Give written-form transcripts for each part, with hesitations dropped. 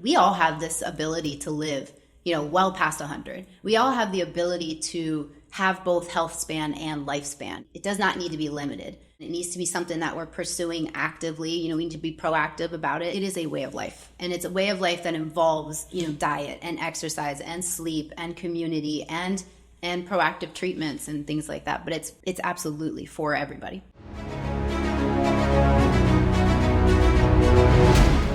we all have this ability to live, well past 100. We all have the ability to have both health span and lifespan. It does not need to be limited. It needs to be something that we're pursuing actively. We need to be proactive about it. It is a way of life. And it's a way of life that involves, diet and exercise and sleep and community and proactive treatments and things like that. But it's absolutely for everybody.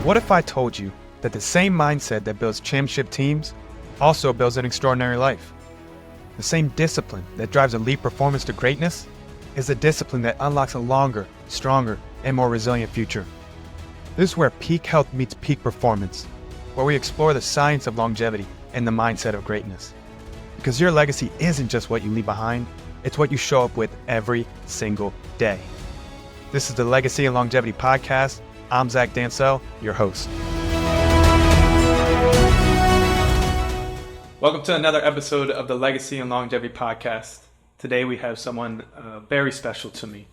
What if I told you that the same mindset that builds championship teams also builds an extraordinary life? The same discipline that drives elite performance to greatness is the discipline that unlocks a longer, stronger, and more resilient future. This is where peak health meets peak performance, where we explore the science of longevity and the mindset of greatness. Because your legacy isn't just what you leave behind, it's what you show up with every single day. This is the Legacy and Longevity Podcast. I'm Zach Dansell, your host. Welcome to another episode of the Legacy and Longevity Podcast. Today we have someone very special to me,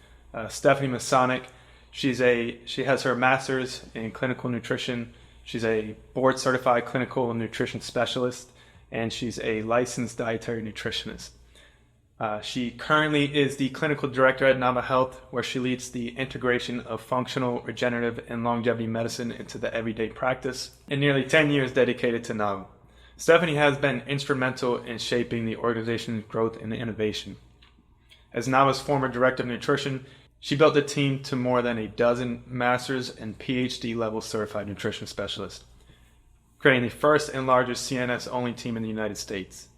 Stephanie Misanik. She has her master's in clinical nutrition. She's a board certified clinical nutrition specialist, and she's a licensed dietary nutritionist. She currently is the clinical director at Nava Health, where she leads the integration of functional, regenerative, and longevity medicine into the everyday practice, and nearly 10 years dedicated to Nava. Stephanie has been instrumental in shaping the organization's growth and innovation. As Nava's former director of nutrition, she built the team to more than a dozen master's and PhD level certified nutrition specialists, creating the first and largest CNS-only team in the United States.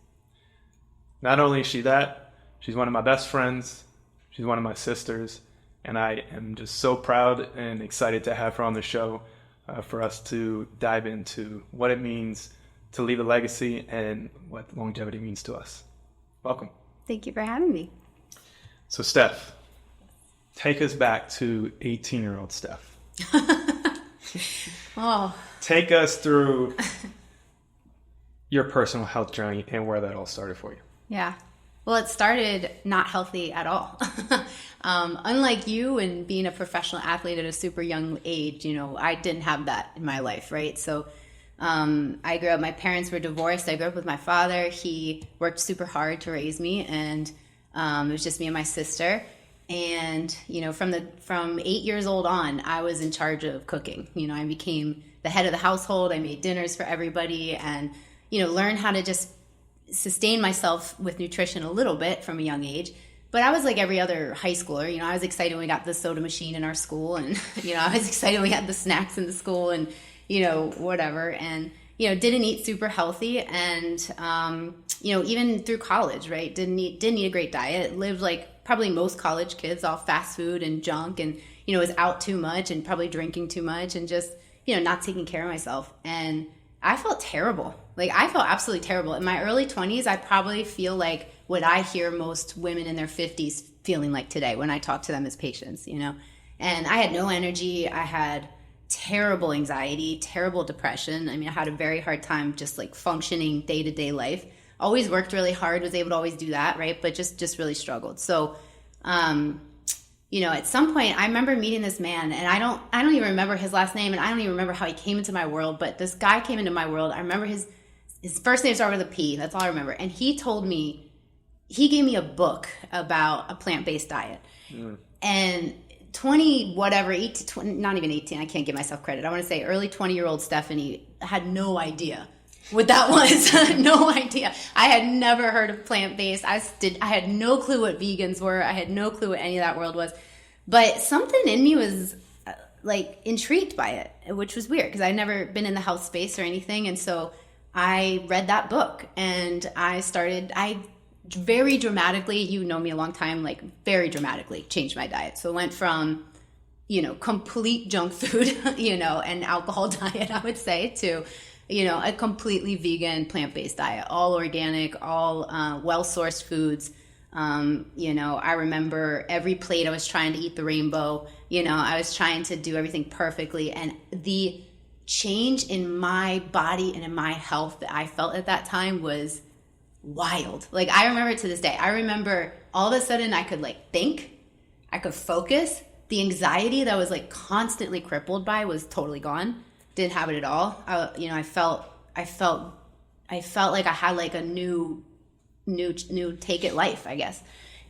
Not only is she that, she's one of my best friends, she's one of my sisters, and I am just so proud and excited to have her on the show for us to dive into what it means to leave a legacy and what longevity means to us. Welcome. Thank you for having me. So Steph, take us back to 18-year-old Steph. Oh. Take us through your personal health journey and where that all started for you. Yeah. Well, it started not healthy at all. Unlike you and being a professional athlete at a super young age, I didn't have that in my life, right? So I grew up, my parents were divorced. I grew up with my father. He worked super hard to raise me, and it was just me and my sister. And, from 8 years old on, I was in charge of cooking. I became the head of the household. I made dinners for everybody and, learned how to just sustain myself with nutrition a little bit from a young age. But I was like every other high schooler. I was excited when we got the soda machine in our school, and, I was excited when we had the snacks in the school and, whatever. And, didn't eat super healthy. And, even through college, right? Didn't eat a great diet. Lived like probably most college kids, all fast food and junk, and, was out too much and probably drinking too much and just, not taking care of myself. And I felt terrible. I felt absolutely terrible. In my early 20s, I probably feel like what I hear most women in their 50s feeling like today when I talk to them as patients, And I had no energy. I had terrible anxiety, terrible depression. I had a very hard time just functioning day-to-day life. Always worked really hard, was able to always do that, right? But just really struggled. So, at some point I remember meeting this man, and I don't even remember his last name, and I don't even remember how he came into my world, but this guy came into my world. I remember his first name started with a P. That's all I remember. And he gave me a book about a plant-based diet. And 20, whatever, 18, 20, not even 18, I can't give myself credit. I want to say early 20-year-old Stephanie had no idea what that was. No idea. I had never heard of plant-based. I had no clue what vegans were. I had no clue what any of that world was. But something in me was intrigued by it, which was weird because I'd never been in the health space or anything. And so I read that book, and I very dramatically, you know me a long time, very dramatically changed my diet. So it went from, complete junk food, and alcohol diet, I would say, to, a completely vegan, plant-based diet, all organic, all well-sourced foods. I remember every plate I was trying to eat the rainbow. I was trying to do everything perfectly. And the change in my body and in my health that I felt at that time was wild. I remember it to this day. I remember all of a sudden I could think, I could focus. The anxiety that I was constantly crippled by was totally gone. didn't have it at all. I felt like I had like a new take at life, I guess.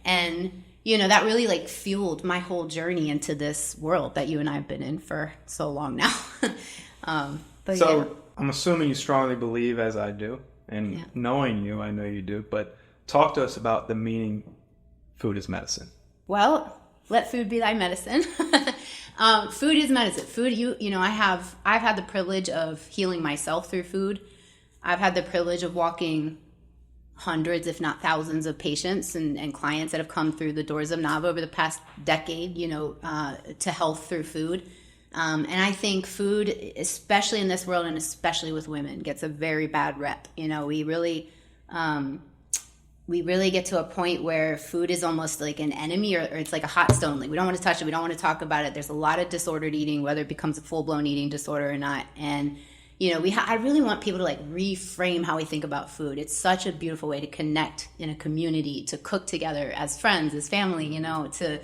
And, that really like fueled my whole journey into this world that you and I have been in for so long now. I'm assuming you strongly believe, as I do, and knowing you, I know you do, but talk to us about the meaning food is medicine. Well, let food be thy medicine. Food is medicine. Food, I've had the privilege of healing myself through food. I've had the privilege of walking hundreds, if not thousands, of patients and clients that have come through the doors of Nava over the past decade, to health through food. And I think food, especially in this world and especially with women, gets a very bad rep. We really get to a point where food is almost like an enemy, or it's like a hot stone. Like, we don't want to touch it. We don't want to talk about it. There's a lot of disordered eating, whether it becomes a full-blown eating disorder or not. And I really want people to like reframe how we think about food. It's such a beautiful way to connect in a community, to cook together as friends, as family, to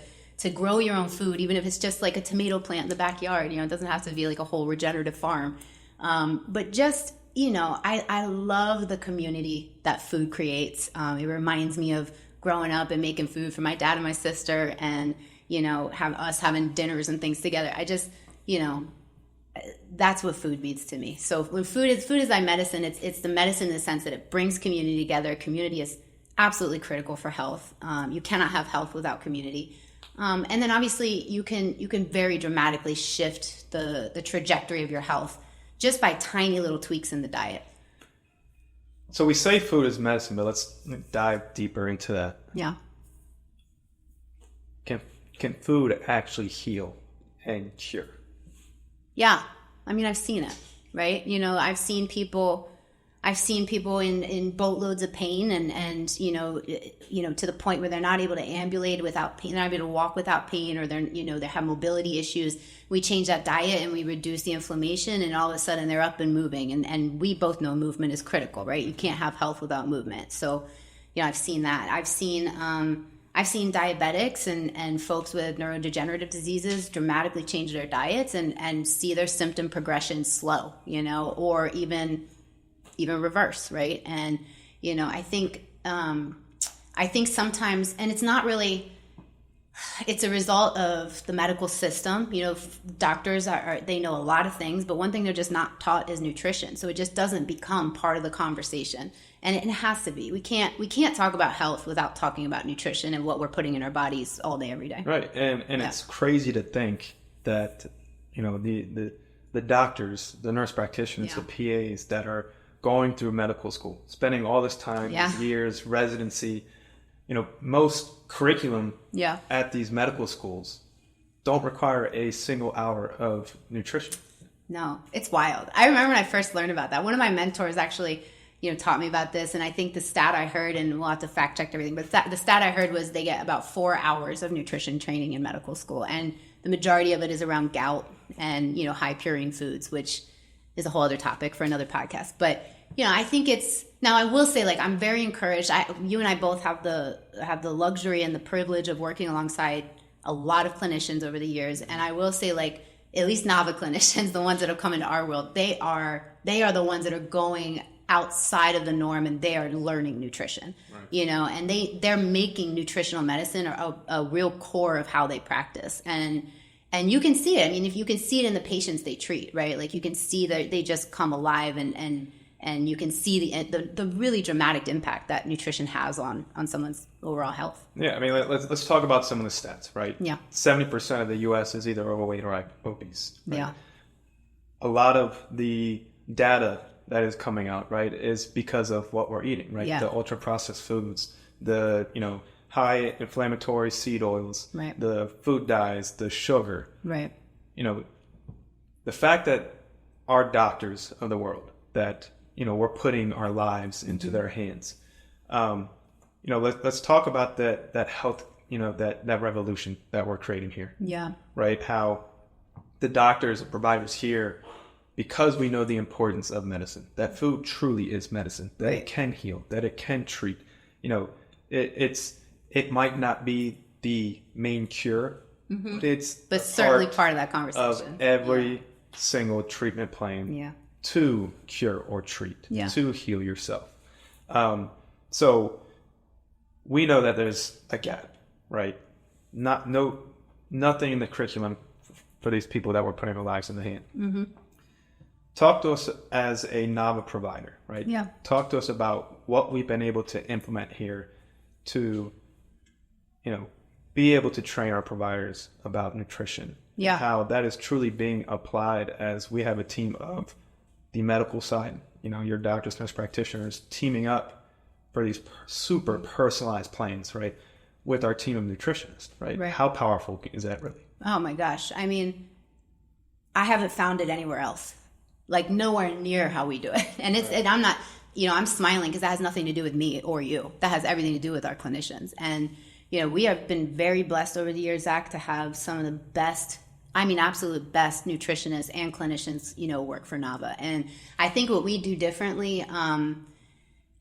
grow your own food, even if it's just like a tomato plant in the backyard. It doesn't have to be like a whole regenerative farm. But just, I love the community that food creates. It reminds me of growing up and making food for my dad and my sister, and, have us having dinners and things together. I just, that's what food means to me. So when food is thy medicine, it's the medicine in the sense that it brings community together. Community is absolutely critical for health. You cannot have health without community. And then obviously you can very dramatically shift the trajectory of your health just by tiny little tweaks in the diet. So we say food is medicine, but let's dive deeper into that. Yeah. Can food actually heal and cure? Yeah. I mean, I've seen it, right? I've seen people in boatloads of pain and to the point where they're not able to ambulate without pain, they're not able to walk without pain, or they have mobility issues. We change that diet and we reduce the inflammation, and all of a sudden they're up and moving. And we both know movement is critical, right? You can't have health without movement. So, I've seen that. I've seen diabetics and folks with neurodegenerative diseases dramatically change their diets and see their symptom progression slow, or even reverse, right? And I think sometimes, and it's not really, it's a result of the medical system. Doctors they know a lot of things, but one thing they're just not taught is nutrition. So it just doesn't become part of the conversation, and it has to be. We can't talk about health without talking about nutrition and what we're putting in our bodies all day, every day. Right, and it's crazy to think that the doctors, the nurse practitioners, the PAs that are going through medical school, spending all this time, years, residency, most curriculum at these medical schools don't require a single hour of nutrition. No, it's wild. I remember when I first learned about that. One of my mentors actually, taught me about this. And I think the stat I heard, and we'll have to fact check everything, but the stat I heard was they get about 4 hours of nutrition training in medical school. And the majority of it is around gout and, high purine foods, which is a whole other topic for another podcast. But, I think now I will say, like, I'm very encouraged. You and I both have the luxury and the privilege of working alongside a lot of clinicians over the years. And I will say, like, at least Nava clinicians, the ones that have come into our world, they are the ones that are going outside of the norm, and they are learning nutrition, right. And they're making nutritional medicine a real core of how they practice. And you can see it. I mean, if you can see it in the patients they treat, right? Like, you can see that they just come alive, and you can see the really dramatic impact that nutrition has on someone's overall health. Yeah, I mean, let's talk about some of the stats, right? Yeah. 70% of the U.S. is either overweight or obese. Right? Yeah. A lot of the data that is coming out, right, is because of what we're eating, right? Yeah. The ultra-processed foods, the, high inflammatory seed oils, right. The food dyes, the sugar. Right. The fact that our doctors of the world, that, we're putting our lives into their hands. Let's talk about that health, that revolution that we're creating here. Yeah. Right? How the doctors and providers here, because we know the importance of medicine, that food truly is medicine, that right. It can heal, that it can treat. It might not be the main cure, mm-hmm. but it's certainly part of that conversation of every single treatment plan Yeah. to cure or treat, Yeah. to heal yourself. So we know that there's a gap, right? Nothing in the curriculum for these people that we're putting their lives in the hand. Mm-hmm. Talk to us as a Nava provider, right? Yeah. Talk to us about what we've been able to implement here to, be able to train our providers about nutrition. Yeah. How that is truly being applied as we have a team of the medical side, your doctors, nurse practitioners teaming up for these super personalized plans, right? With our team of nutritionists, right? How powerful is that really? Oh my gosh. I mean, I haven't found it anywhere else. Like nowhere near how we do it. And and I'm not, I'm smiling because that has nothing to do with me or you. That has everything to do with our clinicians. And, we have been very blessed over the years, Zach, to have some of the best, absolute best nutritionists and clinicians, work for Nava. And I think what we do differently, and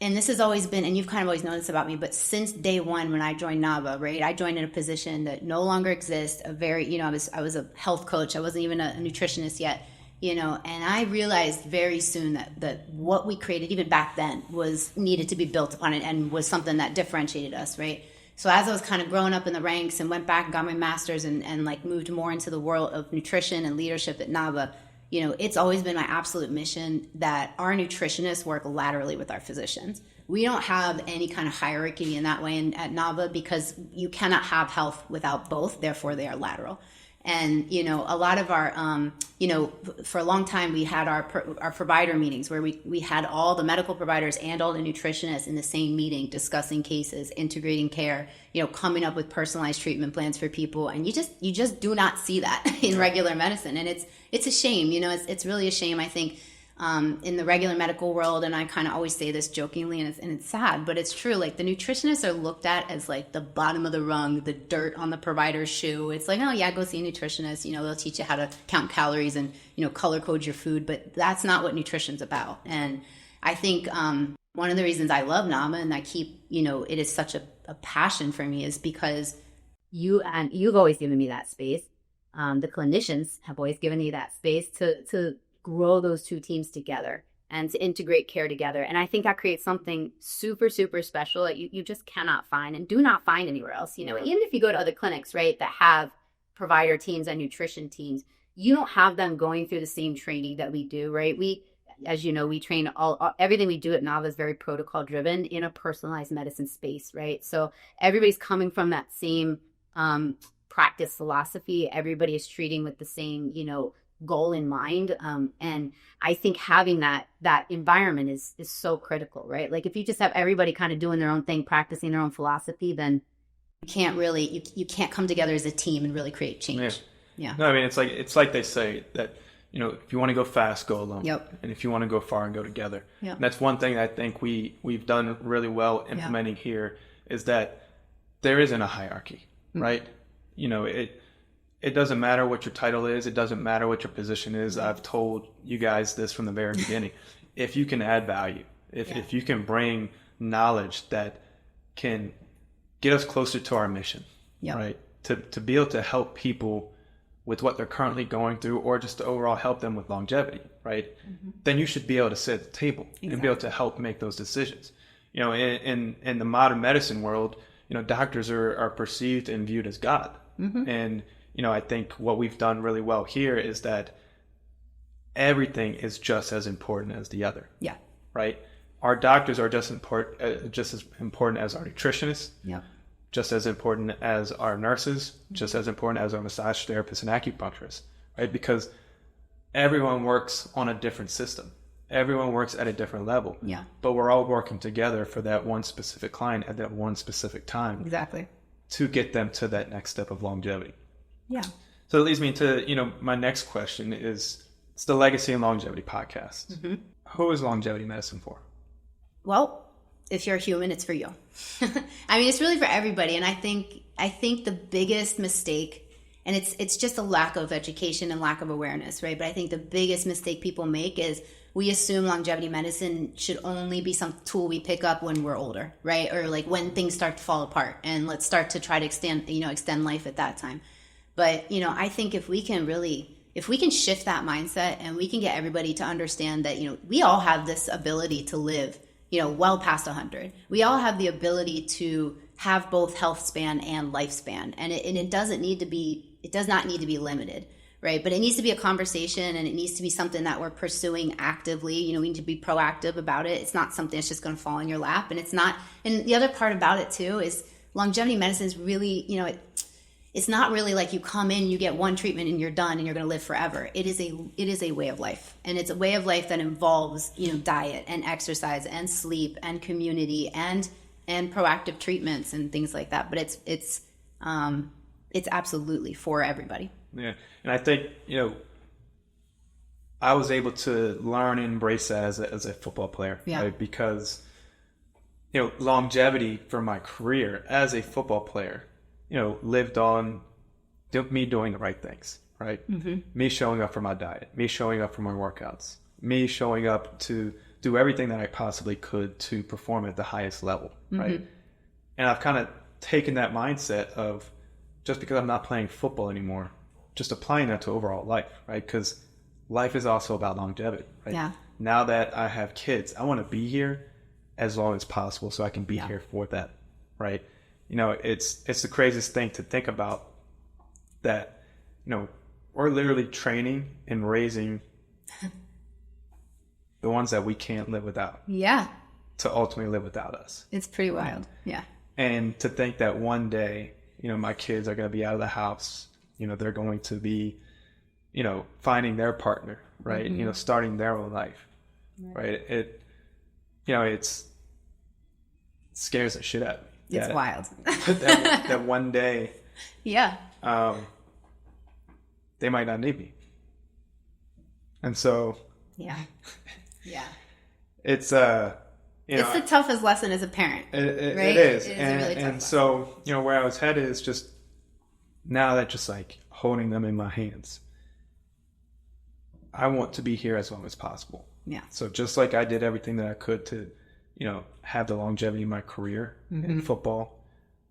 this has always been, and you've kind of always known this about me, but since day one when I joined Nava, right, I joined in a position that no longer exists, I was a health coach. I wasn't even a nutritionist yet, and I realized very soon that what we created, even back then, was needed to be built upon it and was something that differentiated us, right? So as I was kind of growing up in the ranks and went back and got my master's and like moved more into the world of nutrition and leadership at Nava, it's always been my absolute mission that our nutritionists work laterally with our physicians. We don't have any kind of hierarchy in that way at Nava because you cannot have health without both. Therefore, they are lateral. And, a lot of our, for a long time, we had our provider meetings where we had all the medical providers and all the nutritionists in the same meeting discussing cases, integrating care, coming up with personalized treatment plans for people. And you just do not see that in regular medicine. And it's a shame, it's really a shame, I think, in the regular medical world. And I kind of always say this jokingly, and it's sad, but it's true. Like the nutritionists are looked at as like the bottom of the rung, the dirt on the provider's shoe. It's like, oh yeah, go see a nutritionist. They'll teach you how to count calories and, color code your food, but that's not what nutrition's about. And I think, one of the reasons I love Nava and I keep, it is such a passion for me is because you've always given me that space. The clinicians have always given me that space to grow those two teams together and to integrate care together. And I think that creates something super, super special that you just cannot find and do not find anywhere else. Even if you go to other clinics, right, that have provider teams and nutrition teams, you don't have them going through the same training that we do, right? As you know, we train everything we do at Nava is very protocol driven in a personalized medicine space, right? So everybody's coming from that same practice philosophy. Everybody is treating with the same, goal in mind. And I think having that environment is so critical, right? Like if you just have everybody kind of doing their own thing, practicing their own philosophy, then you can't really, you can't come together as a team and really create change. Yeah. No, it's like they say that, if you want to go fast, go alone. Yep. And if you want to go far, and go together. Yep. And that's one thing I think we've done really well implementing here is that there isn't a hierarchy, right? It doesn't matter what your title is. It doesn't matter what your position is. I've told you guys this from the very beginning. If you can add value, if you can bring knowledge that can get us closer to our mission, right? To be able to help people with what they're currently going through or just to overall help them with longevity, right? Mm-hmm. Then you should be able to sit at the table and be able to help make those decisions. In the modern medicine world, doctors are perceived and viewed as God. Mm-hmm. And I think what we've done really well here is that everything is just as important as the other. Yeah. Right? Our doctors are just as important as our nutritionists. Yeah. Just as important as our nurses, just as important as our massage therapists and acupuncturists, right? Because everyone works on a different system. Everyone works at a different level. Yeah. But we're all working together for that one specific client at that one specific time. Exactly. To get them to that next step of longevity. Yeah. So it leads me to, my next question is, it's the Legacy and Longevity podcast. Mm-hmm. Who is longevity medicine for? Well, if you're a human, it's for you. It's really for everybody. And I think the biggest mistake, and it's just a lack of education and lack of awareness, right? But I think the biggest mistake people make is we assume longevity medicine should only be some tool we pick up when we're older, right? Or like when things start to fall apart and let's start to try to extend life at that time. But, I think if we can really if we can shift that mindset and we can get everybody to understand that, we all have this ability to live, well past 100. We all have the ability to have both health span and lifespan. And it does not need to be limited, right? But it needs to be a conversation, and it needs to be something that we're pursuing actively. We need to be proactive about it. It's not something that's just going to fall in your lap. And it's not, and the other part about it too is longevity medicine is really, it's not really like you come in, you get one treatment and you're done and you're going to live forever. It is a way of life, and it's a way of life that involves, diet and exercise and sleep and community and proactive treatments and things like that. But it's absolutely for everybody. Yeah. And I think, I was able to learn and embrace that as a football player, right? Because, longevity for my career as a football player, lived on me doing the right things, right? Mm-hmm. Me showing up for my diet, me showing up for my workouts, me showing up to do everything that I possibly could to perform at the highest level, right? Mm-hmm. And I've kind of taken that mindset of, just because I'm not playing football anymore, just applying that to overall life, right? Because life is also about longevity, right? Yeah. Now that I have kids, I want to be here as long as possible so I can be here for that, right? It's the craziest thing to think about that, we're literally training and raising the ones that we can't live without. Yeah. To ultimately live without us. It's pretty wild. Yeah. And to think that one day, my kids are going to be out of the house, they're going to be, finding their partner, right? Mm-hmm. Starting their own life, right? It scares the shit out of me. It's wild. that one day, they might not need me. And so, yeah. It's it's the toughest lesson as a parent, right? It is. It is a really tough lesson. So, where I was headed is just now that just like holding them in my hands, I want to be here as long as possible. Yeah. So just like I did everything that I could to, have the longevity in my career in football,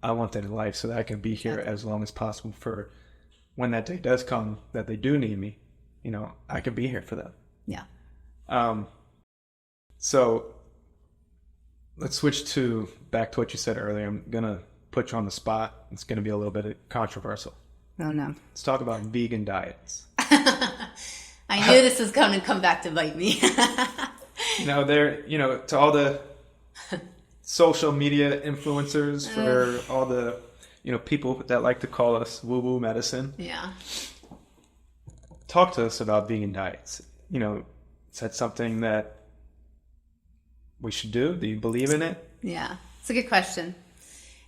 I want that in life so that I can be here as long as possible for when that day does come that they do need me, I can be here for them. Yeah. So let's switch back to what you said earlier. I'm going to put you on the spot. It's going to be a little bit controversial. Oh, no. Let's talk about vegan diets. I knew this was going to come back to bite me. To all the social media influencers, for all the, people that like to call us woo-woo medicine. Yeah. Talk to us about vegan diets. Is that something that we should do? Do you believe in it? Yeah, it's a good question.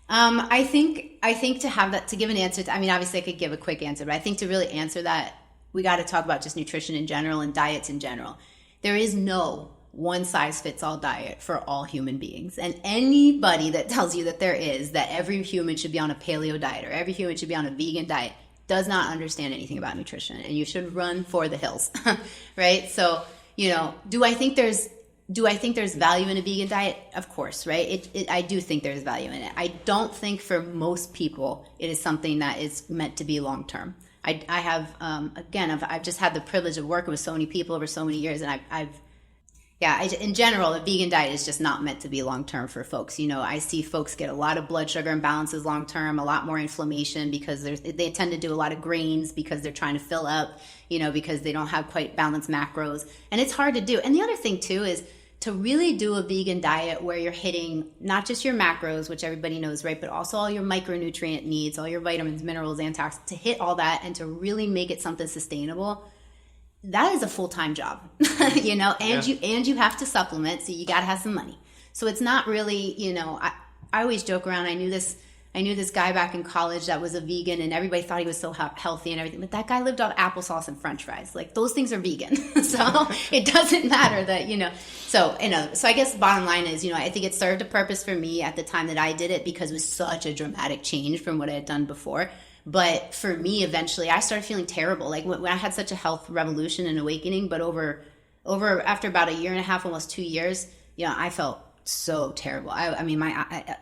I think to give an answer to, obviously I could give a quick answer, but I think to really answer that, we got to talk about just nutrition in general and diets in general. There is no one size fits all diet for all human beings. And anybody that tells you that that every human should be on a paleo diet or every human should be on a vegan diet does not understand anything about nutrition, and you should run for the hills, right? So, do I think there's value in a vegan diet? Of course, right? I do think there's value in it. I don't think for most people it is something that is meant to be long term. I have I've just had the privilege of working with so many people over so many years, and in general, a vegan diet is just not meant to be long term for folks. I see folks get a lot of blood sugar imbalances long term, a lot more inflammation because they tend to do a lot of grains because they're trying to fill up, because they don't have quite balanced macros, and it's hard to do. And the other thing too is to really do a vegan diet where you're hitting not just your macros, which everybody knows, right, but also all your micronutrient needs, all your vitamins, minerals, antioxidants, to hit all that and to really make it something sustainable. That is a full-time job, and you have to supplement, so you got to have some money. So it's not really, I always joke around. I knew this guy back in college that was a vegan, and everybody thought he was so healthy and everything. But that guy lived on applesauce and French fries. Like, those things are vegan, so it doesn't matter that So I guess the bottom line is, I think it served a purpose for me at the time that I did it because it was such a dramatic change from what I had done before. But for me, eventually, I started feeling terrible. Like when I had such a health revolution and awakening, but over after about a year and a half, almost 2 years, I felt so terrible. I mean,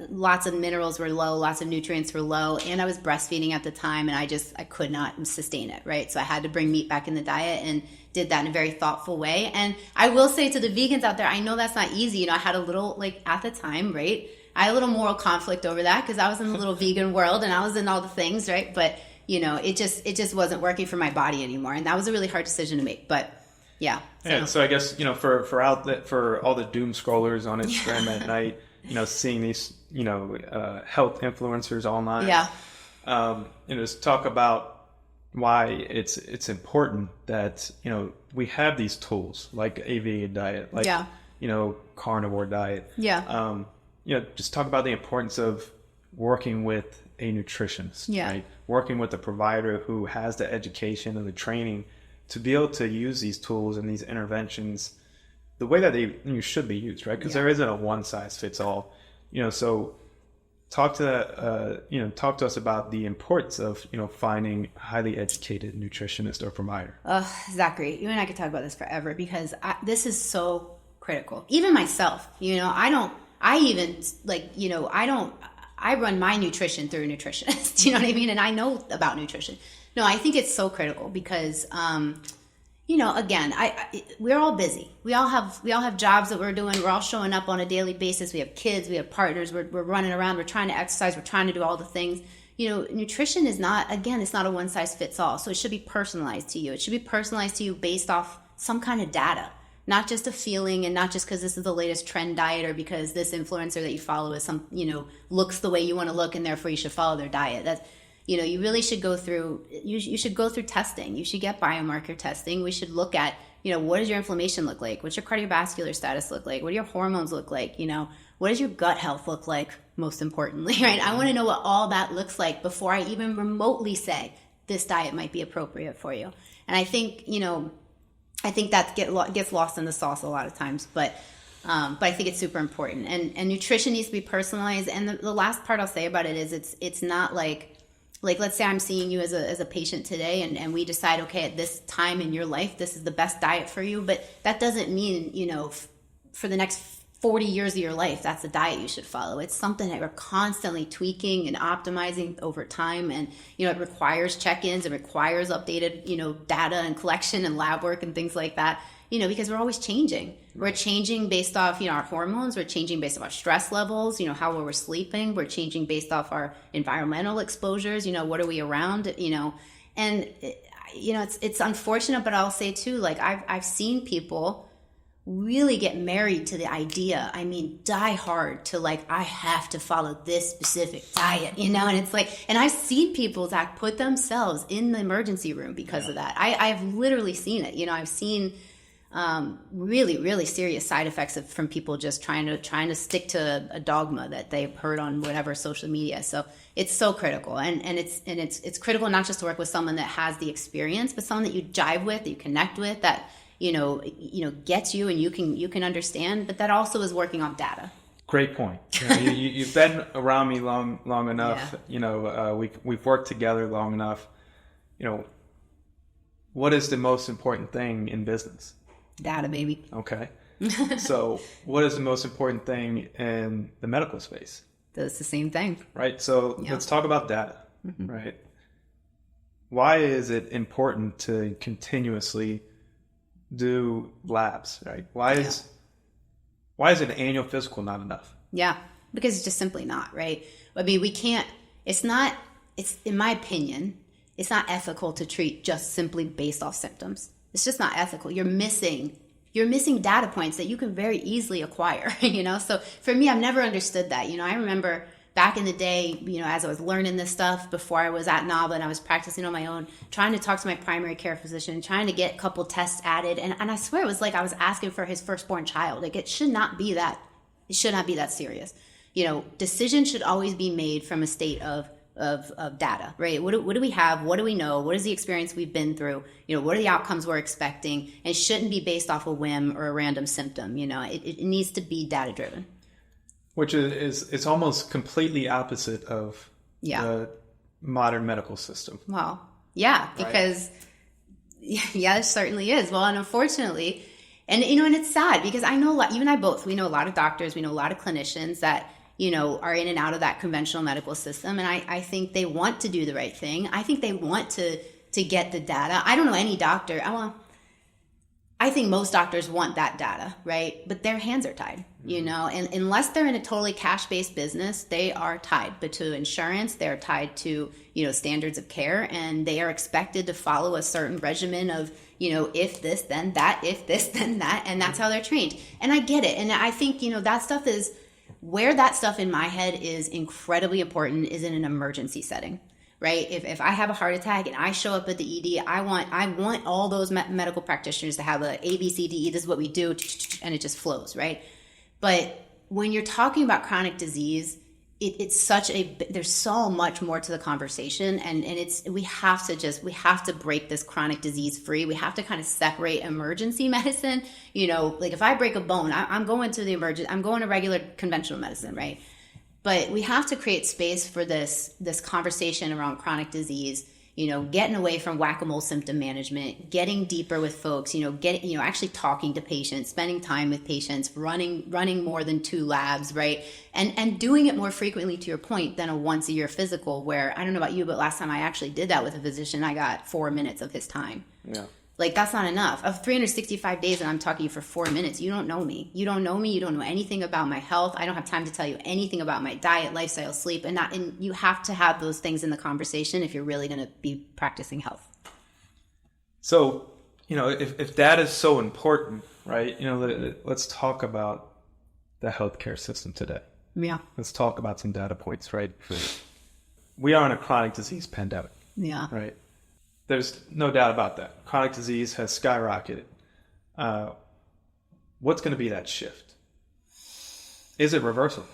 lots of minerals were low, lots of nutrients were low, and I was breastfeeding at the time, and I could not sustain it, right? So I had to bring meat back in the diet, and did that in a very thoughtful way. And I will say to the vegans out there, I know that's not easy. I had a little, like, at the time, right? I had a little moral conflict over that because I was in the little vegan world, and I was in all the things, right? But it just wasn't working for my body anymore, and that was a really hard decision to make. But yeah. So I guess, for all the doom scrollers on Instagram at night, seeing these, health influencers online, just talk about why it's important that, we have these tools like a vegan diet, like, carnivore diet. Yeah. Just talk about the importance of working with a nutritionist, right? Working with a provider who has the education and the training to be able to use these tools and these interventions the way that you should be used, right? Because there isn't a one size fits all, so talk to us about the importance of, finding a highly educated nutritionist or provider. Zachary, you and I could talk about this forever because this is so critical. Even myself, I run my nutrition through a nutritionist, you know what I mean? And I know about nutrition. No, I think it's so critical because, again, we're all busy. We all have jobs that we're doing. We're all showing up on a daily basis. We have kids. We have partners. We're running around. We're trying to exercise. We're trying to do all the things. Nutrition is not, again, it's not a one size fits all. So it should be personalized to you. It should be personalized to you based off some kind of data, not just a feeling, and not just because this is the latest trend diet or because this influencer that you follow is looks the way you want to look and therefore you should follow their diet. That's, you really should go through, you should go through testing. You should get biomarker testing. We should look at, what does your inflammation look like? What's your cardiovascular status look like? What do your hormones look like? What does your gut health look like? Most importantly, right? I want to know what all that looks like before I even remotely say this diet might be appropriate for you. And I think, that gets lost in the sauce a lot of times, but I think it's super important. And nutrition needs to be personalized. And the last part I'll say about it is it's not like let's say I'm seeing you as a patient today, and we decide, okay, at this time in your life, this is the best diet for you. But that doesn't mean, for the next 40 years of your life, that's the diet you should follow. It's something that we're constantly tweaking and optimizing over time. And, it requires check-ins. It requires updated, data and collection and lab work and things like that, because we're always changing. We're changing based off, our hormones. We're changing based off our stress levels, how we're sleeping. We're changing based off our environmental exposures. What are we around, and, it's unfortunate, but I'll say too, like I've seen people really get married to the idea. I mean, die hard to I have to follow this specific diet, and it's and I've seen people, Zach, put themselves in the emergency room because of that. I've literally seen it. I've seen really, really serious side effects from people just trying to stick to a dogma that they've heard on whatever social media. So it's so critical, and it's critical not just to work with someone that has the experience, but someone that you jive with, that you connect with, that gets you and you can understand, but that also is working on data. Great point. You've been around me long enough. Yeah. We've worked together long enough. What is the most important thing in business? Data, baby. Okay. So what is the most important thing in the medical space? It's the same thing. Right. So Let's talk about data. Mm-hmm. Right. Why is it important to continuously do labs, right? Why is an annual physical not enough? Yeah, because it's just simply not, right? I mean, it's in my opinion, it's not ethical to treat just simply based off symptoms. It's just not ethical. You're missing data points that you can very easily acquire, So for me, I've never understood that. I remember back in the day, as I was learning this stuff before I was at Nava and I was practicing on my own, trying to talk to my primary care physician, trying to get a couple tests added. And I swear it was like I was asking for his firstborn child. It should not be that serious. Decisions should always be made from a state of data, right? What do we have? What do we know? What is the experience we've been through? What are the outcomes we're expecting? And it shouldn't be based off a whim or a random symptom. It needs to be data driven. Which is it's almost completely opposite of the modern medical system. Well, yeah, because it certainly is. Well, and unfortunately, And, and it's sad because I know you and I both, we know a lot of doctors, we know a lot of clinicians that, are in and out of that conventional medical system. And I think they want to do the right thing. I think they want to get the data. I don't know any doctor. I think most doctors want that data, right? But their hands are tied, and unless they're in a totally cash-based business, they are tied. But to insurance, they're tied to, standards of care, and they are expected to follow a certain regimen of, if this, then that, if this, then that, and that's how they're trained. And I get it. And I think, that stuff is where that stuff in my head is incredibly important is in an emergency setting. Right? If I have a heart attack and I show up at the ED, I want all those medical practitioners to have a A, B, C, D, E, this is what we do, and it just flows, right? But when you're talking about chronic disease, it's there's so much more to the conversation, and we have to break this chronic disease free. We have to kind of separate emergency medicine. Like if I break a bone, I'm going to I'm going to regular conventional medicine, right? But we have to create space for this conversation around chronic disease, getting away from whack-a-mole symptom management, getting deeper with folks, actually talking to patients, spending time with patients, running more than 2 labs, right? And doing it more frequently, to your point, than a once-a-year physical where, I don't know about you, but last time I actually did that with a physician, I got 4 minutes of his time. Yeah. Like, that's not enough. Of 365 days and I'm talking to you for 4 minutes, you don't know me. You don't know me. You don't know anything about my health. I don't have time to tell you anything about my diet, lifestyle, sleep. And you have to have those things in the conversation if you're really going to be practicing health. So, if that is so important, right, let's talk about the healthcare system today. Yeah. Let's talk about some data points, right? We are in a chronic disease pandemic. Yeah. Right? There's no doubt about that. Chronic disease has skyrocketed. What's going to be that shift? Is it reversible?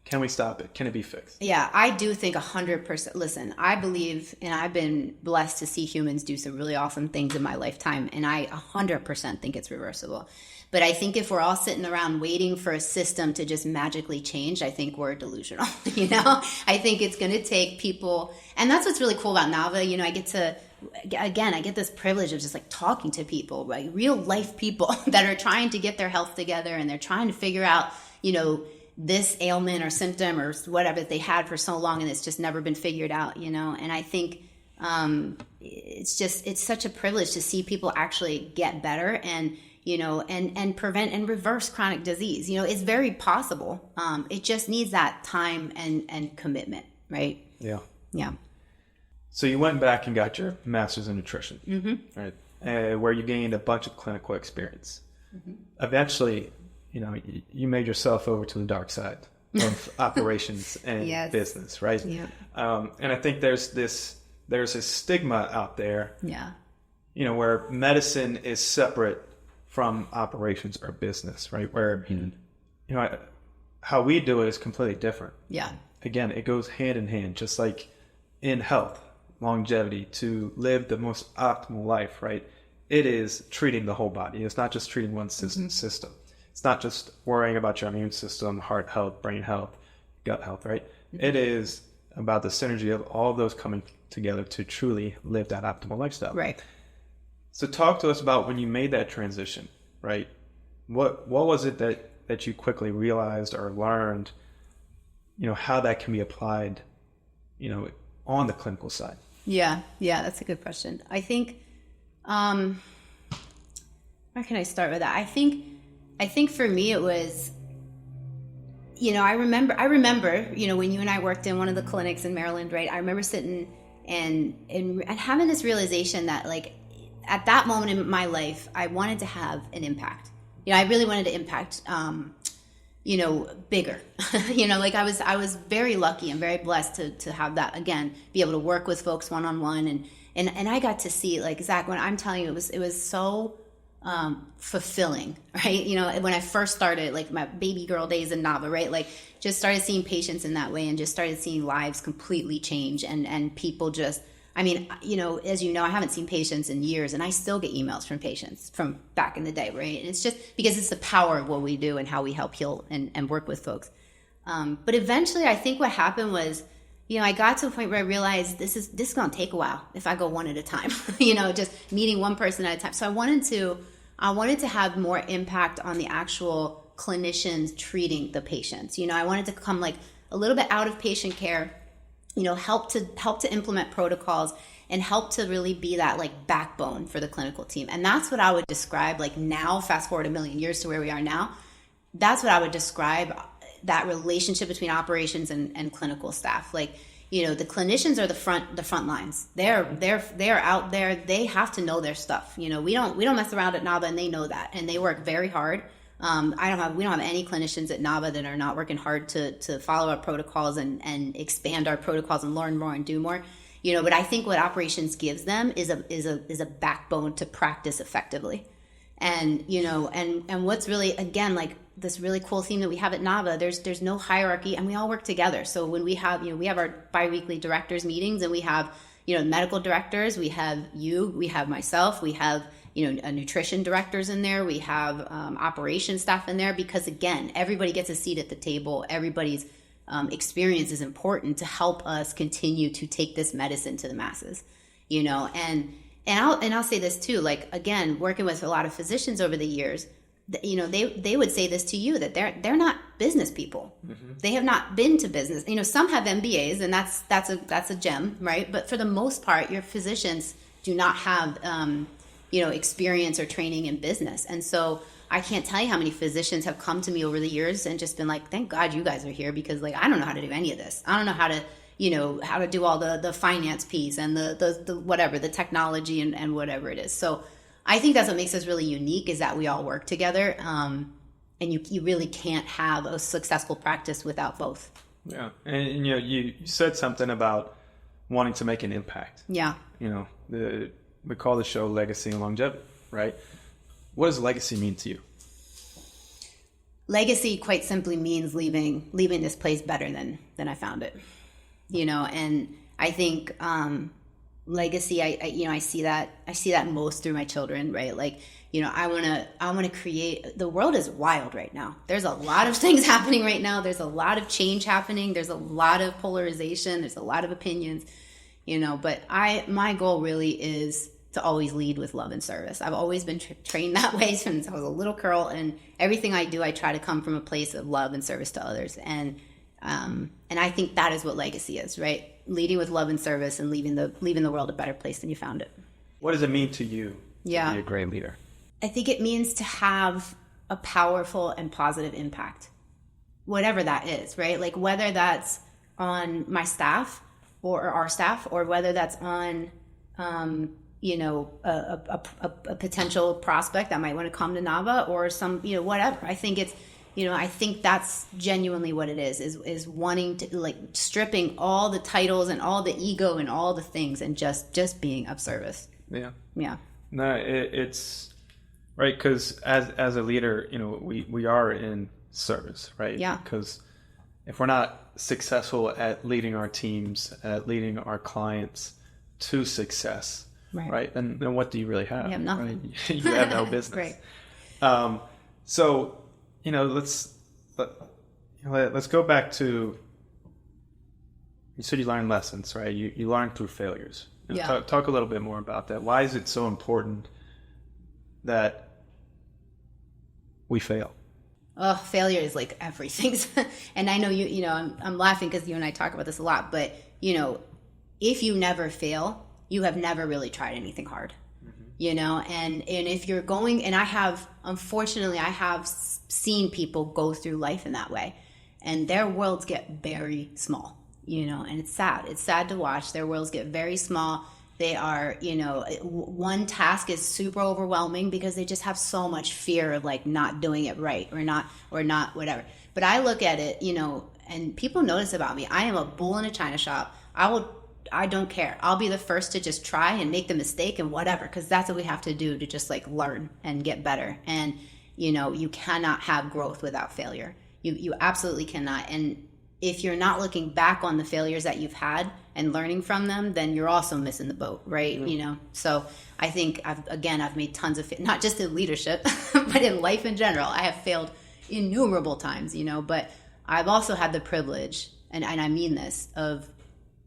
Can we stop it? Can it be fixed? Yeah, I do think 100%. Listen, I believe, and I've been blessed to see humans do some really awesome things in my lifetime, and I 100% think it's reversible. But I think if we're all sitting around waiting for a system to just magically change, I think we're delusional. I think it's going to take people, and that's what's really cool about Nava. I get this privilege of just like talking to people, right? Real life people that are trying to get their health together, and they're trying to figure out, this ailment or symptom or whatever they had for so long, and it's just never been figured out, and I think it's such a privilege to see people actually get better and and prevent and reverse chronic disease. It's very possible. It just needs that time and commitment, right? Yeah. Yeah. So you went back and got your master's in nutrition, right? Where you gained a bunch of clinical experience. Eventually, you made yourself over to the dark side of operations and yes. business, right? Yeah. And I think there's a stigma out there, yeah, where medicine is separate from operations or business, right? Where, how we do it is completely different. Yeah. Again, it goes hand in hand, just like in health, longevity, to live the most optimal life, right? It is treating the whole body. It's not just treating one system. It's not just worrying about your immune system, heart health, brain health, gut health, right? It is about the synergy of all of those coming together to truly live that optimal lifestyle. Right. So talk to us about when you made that transition, right? What was it that you quickly realized or learned, how that can be applied, on the clinical side? Yeah, that's a good question. I think, where can I start with that? I think for me it was, I remember, when you and I worked in one of the clinics in Maryland, right? I remember sitting and having this realization that, like, at that moment in my life, I wanted to have an impact. I really wanted to impact, bigger. I was very lucky and very blessed to have that, again, be able to work with folks one-on-one. And I got to see, like, Zach, when I'm telling you, it was so fulfilling, right? When I first started, like, my baby girl days in Nava, right? Like, just started seeing patients in that way and just started seeing lives completely change and people just, as I haven't seen patients in years, and I still get emails from patients from back in the day, right? And it's just because it's the power of what we do and how we help heal and work with folks. But eventually, I think what happened was, I got to a point where I realized this is going to take a while if I go one at a time, just meeting one person at a time. So I wanted I wanted to have more impact on the actual clinicians treating the patients. I wanted to come like a little bit out of patient care, help to implement protocols and help to really be that like backbone for the clinical team. And that's what I would describe, like now, fast forward a million years to where we are now, that's what I would describe that relationship between operations and clinical staff. Like, the clinicians are the front lines. They're out there. They have to know their stuff. We don't mess around at Nava, and they know that, and they work very hard. We don't have any clinicians at Nava that are not working hard to follow our protocols and expand our protocols and learn more and do more. But I think what operations gives them is a backbone to practice effectively. And and what's really, again, like this really cool theme that we have at Nava, there's no hierarchy, and we all work together. So when we have we have our biweekly directors meetings, and we have medical directors, we have myself, we have a nutrition directors in there, we have operations staff in there, because again, everybody gets a seat at the table. Everybody's experience is important to help us continue to take this medicine to the masses. And I'll say this too, like, again, working with a lot of physicians over the years, they would say this to you, that they're not business people. Mm-hmm. They have not been to business. Some have MBAs, and that's a gem, right? But for the most part, your physicians do not have experience or training in business. And so I can't tell you how many physicians have come to me over the years and just been like, thank God you guys are here, because like I don't know how to do any of this. I don't know how to how to do all the finance piece and the whatever, the technology and whatever it is. So I think that's what makes us really unique, is that we all work together. And you really can't have a successful practice without both. Yeah. And you said something about wanting to make an impact. Yeah. We call the show Legacy and Longevity, right? What does legacy mean to you? Legacy quite simply means leaving this place better than I found it. And I think legacy, I see that most through my children, right? Like, I want to create, the world is wild right now. There's a lot of things happening right now. There's a lot of change happening. There's a lot of polarization. There's a lot of opinions, but my goal really is to always lead with love and service. I've always been trained that way since I was a little girl, and everything I do, I try to come from a place of love and service to others. And I think that is what legacy is, right? Leading with love and service, and leaving the world a better place than you found it. What does it mean to you to be a great leader? I think it means to have a powerful and positive impact, whatever that is, right? Like whether that's on my staff or our staff, or whether that's on, a potential prospect that might want to come to Nava, or some, whatever. I think it's, I think that's genuinely what it is wanting to, like, stripping all the titles and all the ego and all the things, and just being of service. Yeah. Yeah. No, it's right. 'Cause as a leader, we are in service, right? Yeah. Because if we're not successful at leading our teams, at leading our clients to success, right? Then what do you really have? You have nothing. Right? You have no business. Right. So, let's go back to, you said you learned lessons, right? You learned through failures. Talk a little bit more about that. Why is it so important that we fail? Oh, failure is like everything. And I know I'm laughing because you and I talk about this a lot, but if you never fail, you have never really tried anything hard. And if you're going, and unfortunately I have seen people go through life in that way, and their worlds get very small, and it's sad to watch. Their worlds get very small. They are, one task is super overwhelming because they just have so much fear of like not doing it right, or not whatever. But I look at it, and people notice about me, I am a bull in a china shop. I don't care. I'll be the first to just try and make the mistake and whatever, because that's what we have to do to just like learn and get better. And, you cannot have growth without failure. You absolutely cannot. And if you're not looking back on the failures that you've had and learning from them, then you're also missing the boat, right? Mm-hmm. So I think I've made tons of, not just in leadership, but in life in general. I have failed innumerable times, but I've also had the privilege, and I mean this, of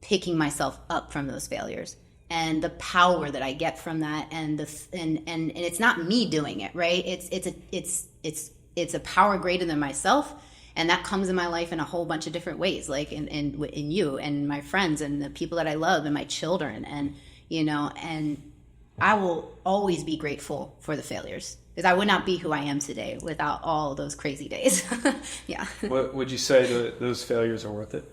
picking myself up from those failures and the power that I get from that, and and it's not me doing it, right? It's a power greater than myself, and that comes in my life in a whole bunch of different ways, like in you and my friends and the people that I love and my children, and and I will always be grateful for the failures, because I would not be who I am today without all those crazy days. Yeah. What would you say those failures are worth it?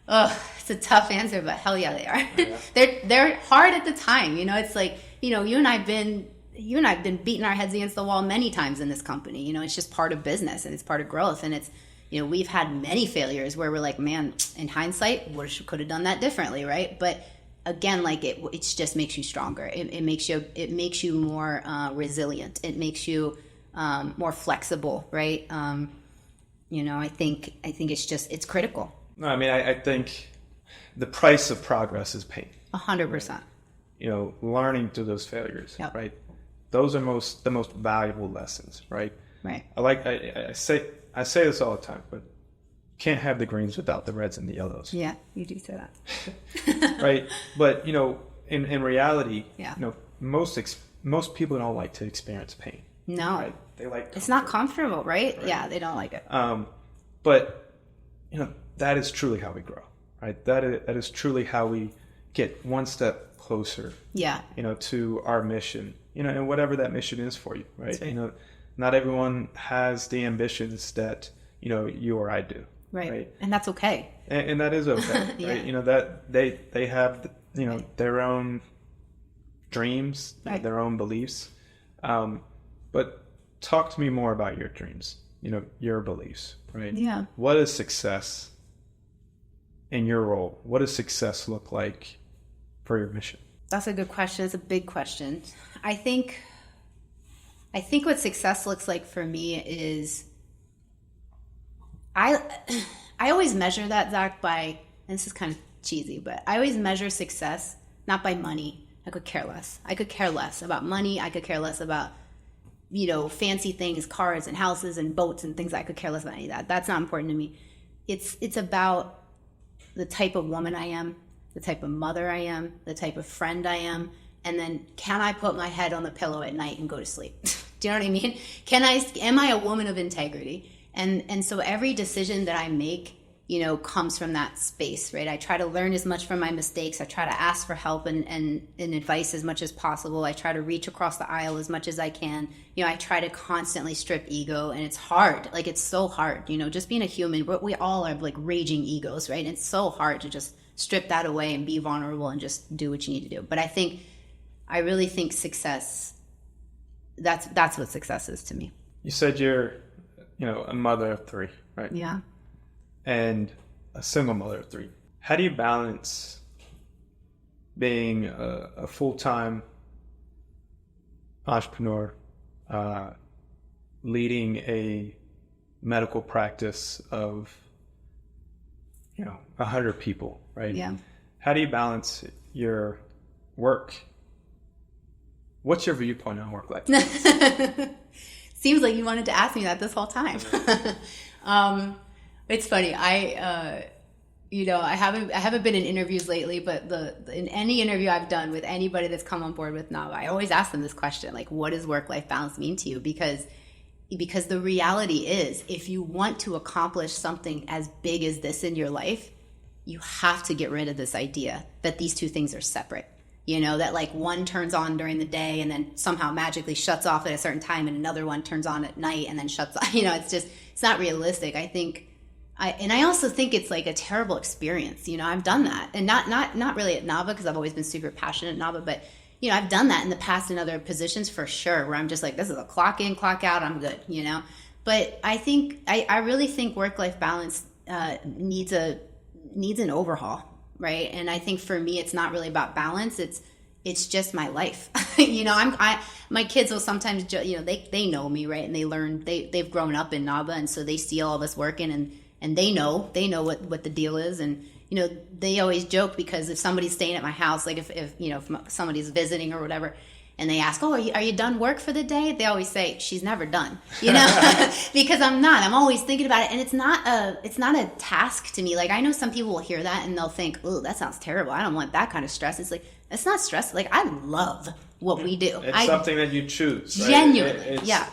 Oh, it's a tough answer, but hell yeah, they are. Yeah. They're hard at the time. It's like, you and I've been beating our heads against the wall many times in this company. It's just part of business, and it's part of growth. And it's, we've had many failures where we're like, man, in hindsight, could have done that differently, right? But again, like it just makes you stronger. It makes you more resilient. It makes you more flexible, right? I think it's critical. No, I mean, I think the price of progress is pain. 100%. Learning through those failures, Yep. right? Those are the most valuable lessons, right? Right. I say this all the time, but can't have the greens without the reds and the yellows. Yeah, you do say that. Right. But, in reality, Yeah. Most people don't like to experience pain. No. Right? They like comfort. It's not comfortable, right? Right. Yeah, they don't like it. But, that is truly how we grow, right? That is truly how we get one step closer, Yeah. to our mission, and whatever that mission is for you, right? Right. Not everyone has the ambitions that, you or I do. Right. And that's okay. And that is okay, Yeah. right? That they have, their own dreams, Right. their own beliefs. But talk to me more about your dreams, your beliefs, right? Yeah. What is success in your role? What does success look like for your mission? That's a good question. It's a big question. I think what success looks like for me is I always measure that, Zach, by, and this is kind of cheesy, but I always measure success not by money. I could care less. I could care less about money. I could care less about, fancy things, cars and houses and boats and things. I could care less about any of that. That's not important to me. It's about the type of woman I am, the type of mother I am, the type of friend I am, and then can I put my head on the pillow at night and go to sleep? Do you know what I mean? Am I a woman of integrity? And so every decision that I make, comes from that space, right? I try to learn as much from my mistakes. I try to ask for help and advice as much as possible. I try to reach across the aisle as much as I can. I try to constantly strip ego, and it's hard. Like, it's so hard, just being a human. We all are like raging egos, right? And it's so hard to just strip that away and be vulnerable and just do what you need to do. But I really think success, that's what success is to me. You said you're, a mother of 3, right? Yeah. And a single mother of 3. How do you balance being a full-time entrepreneur, leading a medical practice of, 100 people, right? Yeah. How do you balance your work? What's your viewpoint on work-life? Seems like you wanted to ask me that this whole time. It's funny. I haven't been in interviews lately, but in any interview I've done with anybody that's come on board with Nava, I always ask them this question, like, what does work-life balance mean to you? Because the reality is, if you want to accomplish something as big as this in your life, you have to get rid of this idea that these two things are separate. That like one turns on during the day and then somehow magically shuts off at a certain time, and another one turns on at night and then shuts off. It's not realistic. I also think it's like a terrible experience. I've done that, and not really at Nava, because I've always been super passionate at Nava, but I've done that in the past in other positions for sure, where I'm just like, this is a clock in, clock out, I'm good, But I really think work-life balance needs an overhaul. Right. And I think for me, it's not really about balance. It's just my life. My kids will sometimes, they know me, right. And they've grown up in Nava. And so they see all of us working, and they know what the deal is. And, they always joke, because if somebody's staying at my house, like if somebody's visiting or whatever, and they ask, oh, are you done work for the day? They always say, she's never done, because I'm not. I'm always thinking about it. And it's not a task to me. Like, I know some people will hear that and they'll think, oh, that sounds terrible. I don't want that kind of stress. It's like, It's not stressful. Like, I love what we do. It's something that you choose. Right? Genuinely, yeah.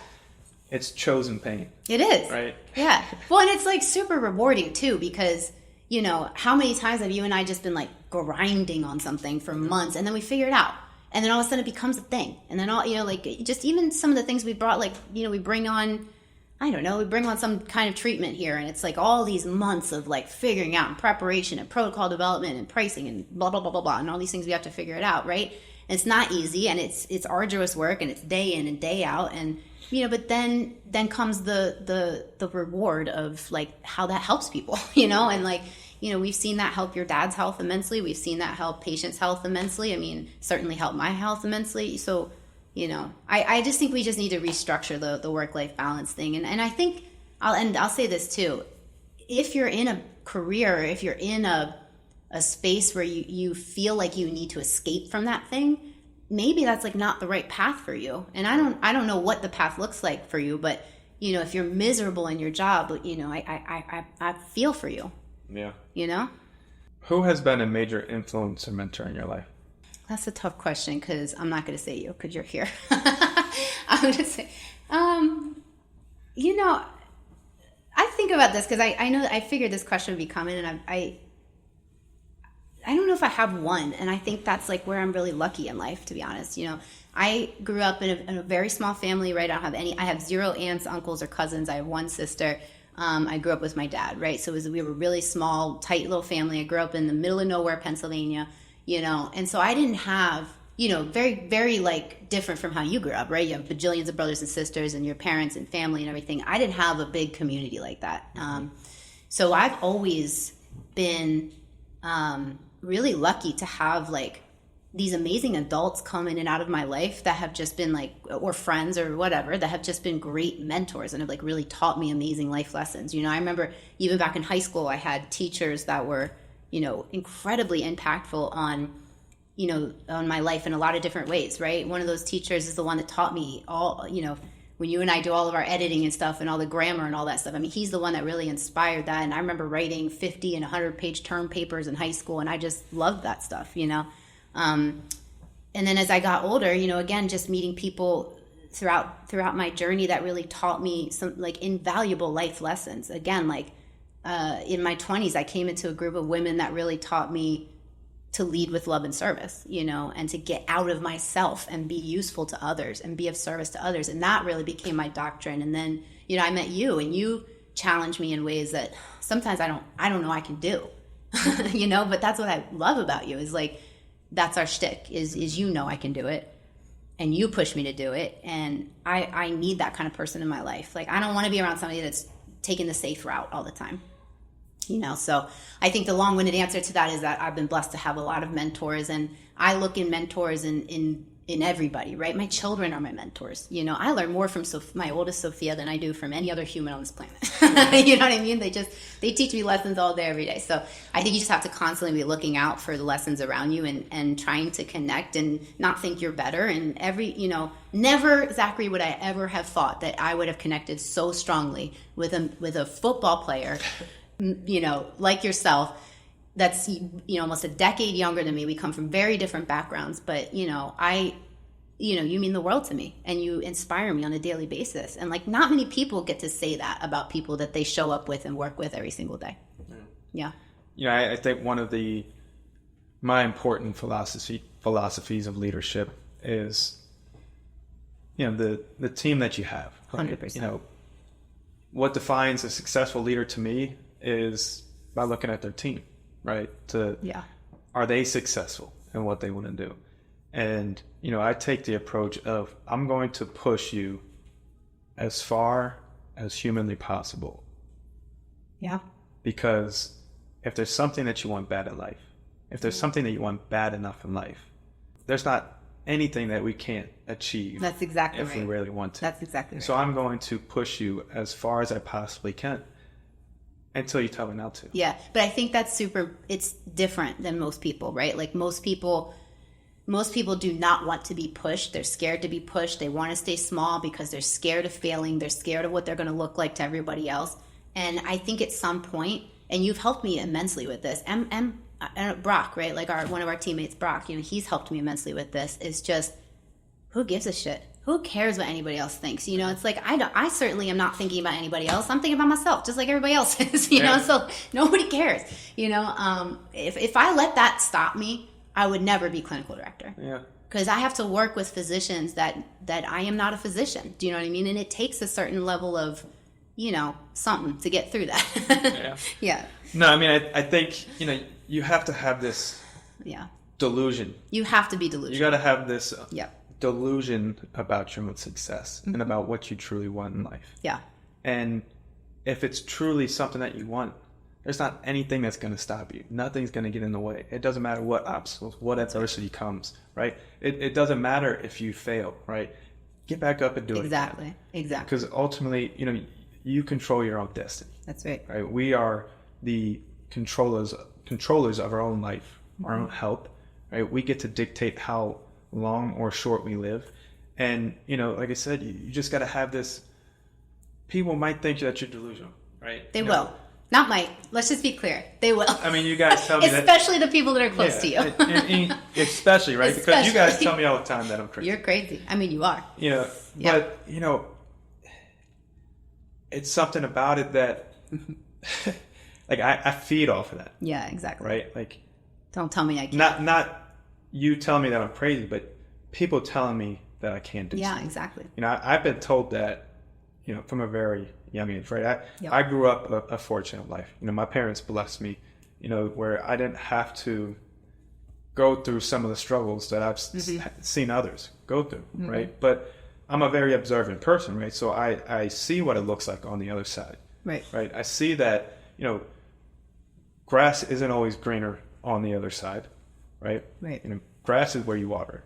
It's chosen pain. It is. Right? Yeah. Well, and it's like super rewarding too, because, you know, how many times have you and I just been like grinding on something for months, and then we figure it out. And then all of a sudden it becomes a thing. And then all, you know, like just even some of the things we brought, like, you know, we bring on some kind of treatment here, and it's like all these months of like figuring out and preparation and protocol development and pricing and blah, blah, blah, blah, blah. And all these things we have to figure it out, right? And it's not easy, and it's arduous work, and it's day in and day out. And, you know, but then comes the reward of like how that helps people, you know, and like, you know, we've seen that help your dad's health immensely. We've seen that help patients' health immensely. I mean, certainly help my health immensely. So, you know, I just think we just need to restructure the work-life balance thing. And I think, I'll say this too, if you're in a career, if you're in a space where you feel like you need to escape from that thing, maybe that's like not the right path for you. And I don't know what the path looks like for you, but, you know, if you're miserable in your job, you know, I feel for you. Yeah. You know? Who has been a major influence or mentor in your life? That's a tough question, because I'm not going to say you because you're here. I'm going to say, you know, I think about this because I know I figured this question would be coming, and I don't know if I have one, and I think that's like where I'm really lucky in life, to be honest. You know, I grew up in a very small family, right? I have 0 aunts, uncles, or cousins. I have 1 sister. I grew up with my dad, right? So we were a really small, tight little family. I grew up in the middle of nowhere, Pennsylvania, you know, and so I didn't have, you know, very, very like different from how you grew up, right? You have bajillions of brothers and sisters and your parents and family and everything. I didn't have a big community like that. So I've always been really lucky to have like these amazing adults come in and out of my life that have just been like, or friends or whatever, that have just been great mentors and have like really taught me amazing life lessons. You know, I remember even back in high school, I had teachers that were, you know, incredibly impactful on, you know, on my life in a lot of different ways, right? One of those teachers is the one that taught me all, you know, when you and I do all of our editing and stuff and all the grammar and all that stuff. I mean, he's the one that really inspired that. And I remember writing 50 and 100-page term papers in high school, and I just loved that stuff, you know? And then as I got older, you know, again, just meeting people throughout my journey that really taught me some like invaluable life lessons. Again, like in my 20s, I came into a group of women that really taught me to lead with love and service, you know, and to get out of myself and be useful to others and be of service to others. And that really became my doctrine. And then, you know, I met you, and you challenged me in ways that sometimes I don't know I can do, you know, but that's what I love about you is like, that's our shtick is you know I can do it, and you push me to do it, and I need that kind of person in my life. Like, I don't want to be around somebody that's taking the safe route all the time, you know. So I think the long-winded answer to that is that I've been blessed to have a lot of mentors, and I look in mentors in everybody, right? My children are my mentors. You know, I learn more from my oldest Sophia than I do from any other human on this planet. You know what I mean? They teach me lessons all day, every day. So I think you just have to constantly be looking out for the lessons around you and trying to connect and not think you're better. And you know, never, Zachary, would I ever have thought that I would have connected so strongly with a football player, you know, like yourself, that's, you know, almost a decade younger than me. We come from very different backgrounds, but, you know, you mean the world to me, and you inspire me on a daily basis. And like, not many people get to say that about people that they show up with and work with every single day. Yeah. Yeah. I think one of my important philosophies of leadership is, you know, the team that you have. 100%. You know, what defines a successful leader to me is by looking at their team. Right? Are they successful in what they want to do? And, you know, I take the approach of, I'm going to push you as far as humanly possible. Yeah. Because if there's something that you want bad in life, if there's something that you want bad enough in life, there's not anything that we can't achieve. That's exactly if we really want to. That's exactly right. So I'm going to push you as far as I possibly can. Until you tell me not to. Yeah, but I think it's different than most people, right? Like most people do not want to be pushed. They're scared to be pushed. They want to stay small because they're scared of failing. They're scared of what they're going to look like to everybody else. And I think at some point, and you've helped me immensely with this, Brock, right? Like one of our teammates, Brock, he's helped me immensely with this. Is just, who gives a shit? Who cares what anybody else thinks? It's like, I certainly am not thinking about anybody else. I'm thinking about myself, just like everybody else is, you know? So nobody cares, if I let that stop me, I would never be clinical director. Yeah. Because I have to work with physicians that I am not a physician. Do you know what I mean? And it takes a certain level of, something to get through that. Yeah. Yeah. No, I mean, I think, you have to have this delusion. You have to be delusional. You got to have this yeah. delusion about your own success and about what you truly want in life. Yeah. And if it's truly something that you want, there's not anything that's going to stop you. Nothing's going to get in the way. It doesn't matter what obstacles, what adversity comes, right? It doesn't matter if you fail, right? Get back up and do it. Exactly. Because ultimately, you control your own destiny. That's right. Right? We are the controllers of our own life, our own health, right? We get to dictate how long or short we live. And, like I said, you just got to have this. People might think that you're delusional, right? They will. Not might. Let's just be clear. They will. I mean, you guys tell me especially the people that are close to you. Especially, right? Because you guys tell me all the time that I'm crazy. You're crazy. I mean, you are. But, it's something about it that, like, I feed off of that. Yeah, exactly. Right? Like, don't tell me I can't. Not you telling me that I'm crazy, but people telling me that I can't do something. Yeah, exactly. I've been told that, from a very young age, right? I grew up a fortunate life. My parents blessed me, where I didn't have to go through some of the struggles that I've seen others go through, right? But I'm a very observant person, right? So I see what it looks like on the other side, right? I see that, grass isn't always greener on the other side, right? Right. Grass is where you water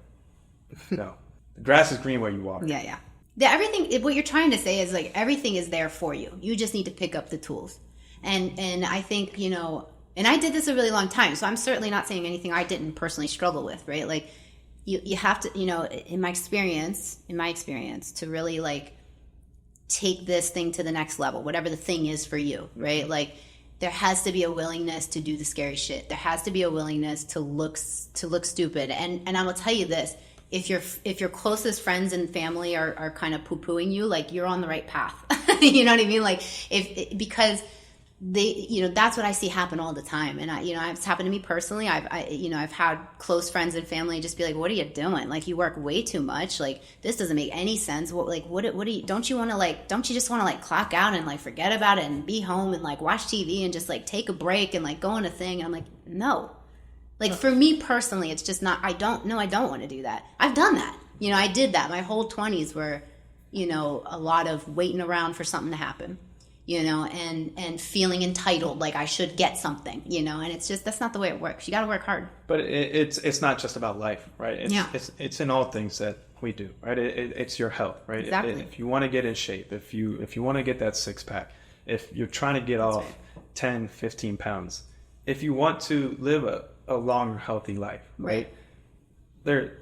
it. No, the grass is green where you water it. Yeah. Everything, what you're trying to say is like everything is there for you. You just need to pick up the tools. And I think, and I did this a really long time, so I'm certainly not saying anything I didn't personally struggle with, right? Like you have to, in my experience, to really like take this thing to the next level, whatever the thing is for you, right? Like there has to be a willingness to do the scary shit. There has to be a willingness to look stupid. And I'm gonna tell you this. If your closest friends and family are kind of poo-pooing you, like you're on the right path. You know what I mean? Like because they, that's what I see happen all the time. And it's happened to me personally. I've had close friends and family just be like, "What are you doing? Like you work way too much. Like this doesn't make any sense. What do you, don't you just want to like clock out and like forget about it and be home and like watch TV and just like take a break and like go on a thing?" And I'm like, no. Like for me personally, it's just not, I don't want to do that. I've done that. I did that. My whole 20s were, a lot of waiting around for something to happen, and feeling entitled, like I should get something, and it's just, that's not the way it works. You got to work hard. But it's not just about life, right? It's in all things that we do, right? It's your health, right? Exactly. If you want to get in shape, if you want to get that six pack, if you're trying to get off 10, 15 pounds, if you want to live a longer, healthy life, right? There,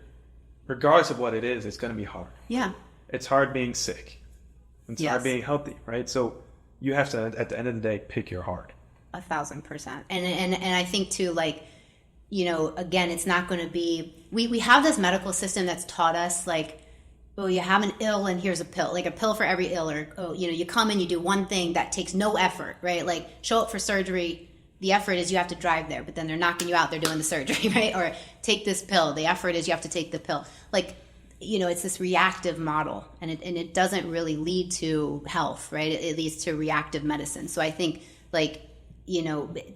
regardless of what it is, it's going to be hard. Yeah. It's hard being sick. It's hard being healthy, right? So you have to, at the end of the day, pick your heart. 1,000%. And I think too, like, again, it's not going to be, we have this medical system that's taught us like, oh, you have an ill and here's a pill, like a pill for every ill, or, oh, you come and you do one thing that takes no effort, right? Like show up for surgery. The effort is you have to drive there, but then they're knocking you out. They're doing the surgery, right? Or take this pill. The effort is you have to take the pill. Like, it's this reactive model, and it doesn't really lead to health, right? It leads to reactive medicine. So I think, like,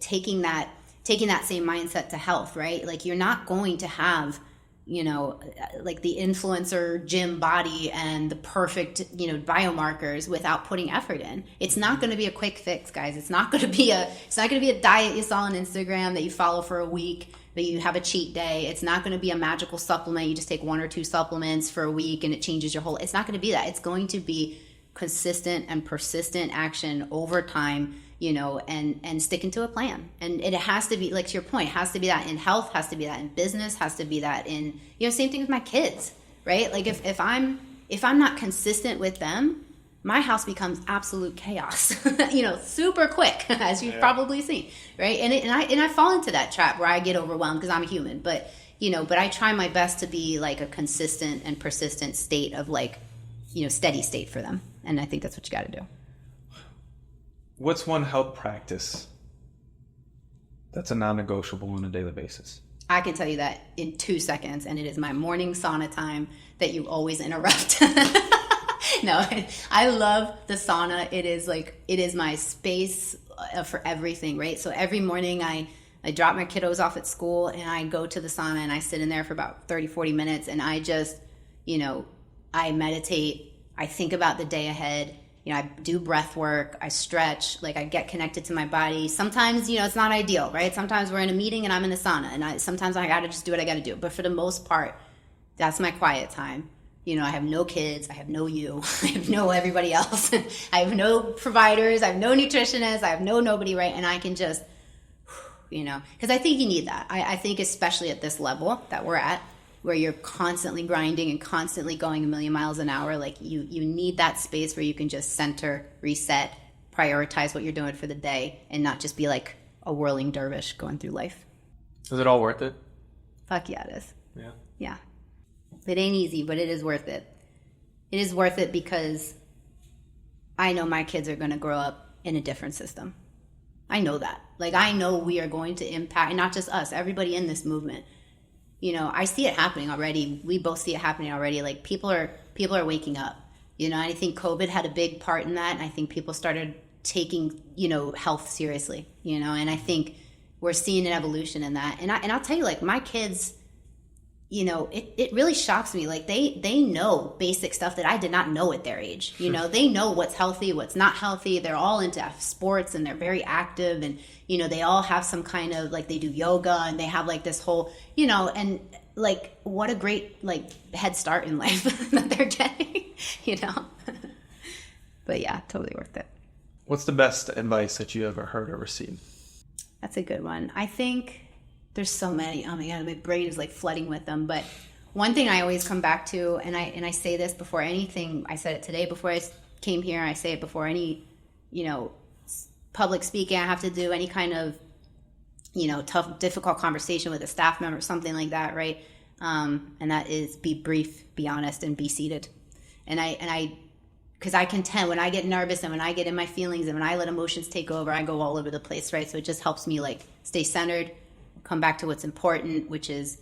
taking that same mindset to health, right? Like, you're not going to have, like the influencer gym body and the perfect, biomarkers without putting effort in. It's not going to be a quick fix, guys. It's not going to be a diet you saw on Instagram that you follow for a week, that you have a cheat day. It's not going to be a magical supplement. You just take 1 or 2 supplements for a week and it changes your whole. It's not going to be that. It's going to be consistent and persistent action over time, and sticking to a plan. And it has to be, like to your point, has to be that in health, has to be that in business, has to be that in, same thing with my kids, right? Like if I'm not consistent with them, my house becomes absolute chaos, super quick, as you've probably seen, right? And I fall into that trap where I get overwhelmed because I'm a human, but I try my best to be like a consistent and persistent state of like, steady state for them. And I think that's what you got to do. What's one health practice that's a non-negotiable on a daily basis? I can tell you that in 2 seconds, and it is my morning sauna time that you always interrupt. No, I love the sauna. It is my space for everything, right? So every morning I drop my kiddos off at school and I go to the sauna and I sit in there for about 30, 40 minutes and I just, I meditate. I think about the day ahead. I do breath work. I stretch. Like I get connected to my body. Sometimes, it's not ideal, right? Sometimes we're in a meeting and I'm in the sauna and sometimes I got to just do what I got to do. But for the most part, that's my quiet time. I have no kids. I have no you. I have no everybody else. I have no providers. I have no nutritionists. I have nobody, right? And I can just, because I think you need that. I think especially at this level that we're at, where you're constantly grinding and constantly going a million miles an hour, like you need that space where you can just center, reset, prioritize what you're doing for the day and not just be like a whirling dervish going through life. Is it all worth it? Fuck yeah, it is. Yeah. Yeah. It ain't easy, but it is worth it. It is worth it because I know my kids are going to grow up in a different system. I know that. Like, I know we are going to impact, and not just us, everybody in this movement. I see it happening already. We both see it happening already. Like, people are waking up. And I think COVID had a big part in that. And I think people started taking, health seriously, and I think we're seeing an evolution in that. And I'll tell you, like, my kids, it really shocks me. Like they know basic stuff that I did not know at their age. They know what's healthy, what's not healthy. They're all into sports and they're very active and, they all have some kind of like, they do yoga and they have like this whole, and like, what a great like head start in life that they're getting, but yeah, totally worth it. What's the best advice that you ever heard or received? That's a good one. I think there's so many. Oh my God, my brain is like flooding with them. But one thing I always come back to, and I say this before anything, I said it today before I came here, I say it before any, public speaking I have to do, any kind of, tough, difficult conversation with a staff member, something like that, right? And that is be brief, be honest, and be seated. And because I can tend, when I get nervous and when I get in my feelings and when I let emotions take over, I go all over the place, right? So it just helps me like stay centered, come back to what's important, which is,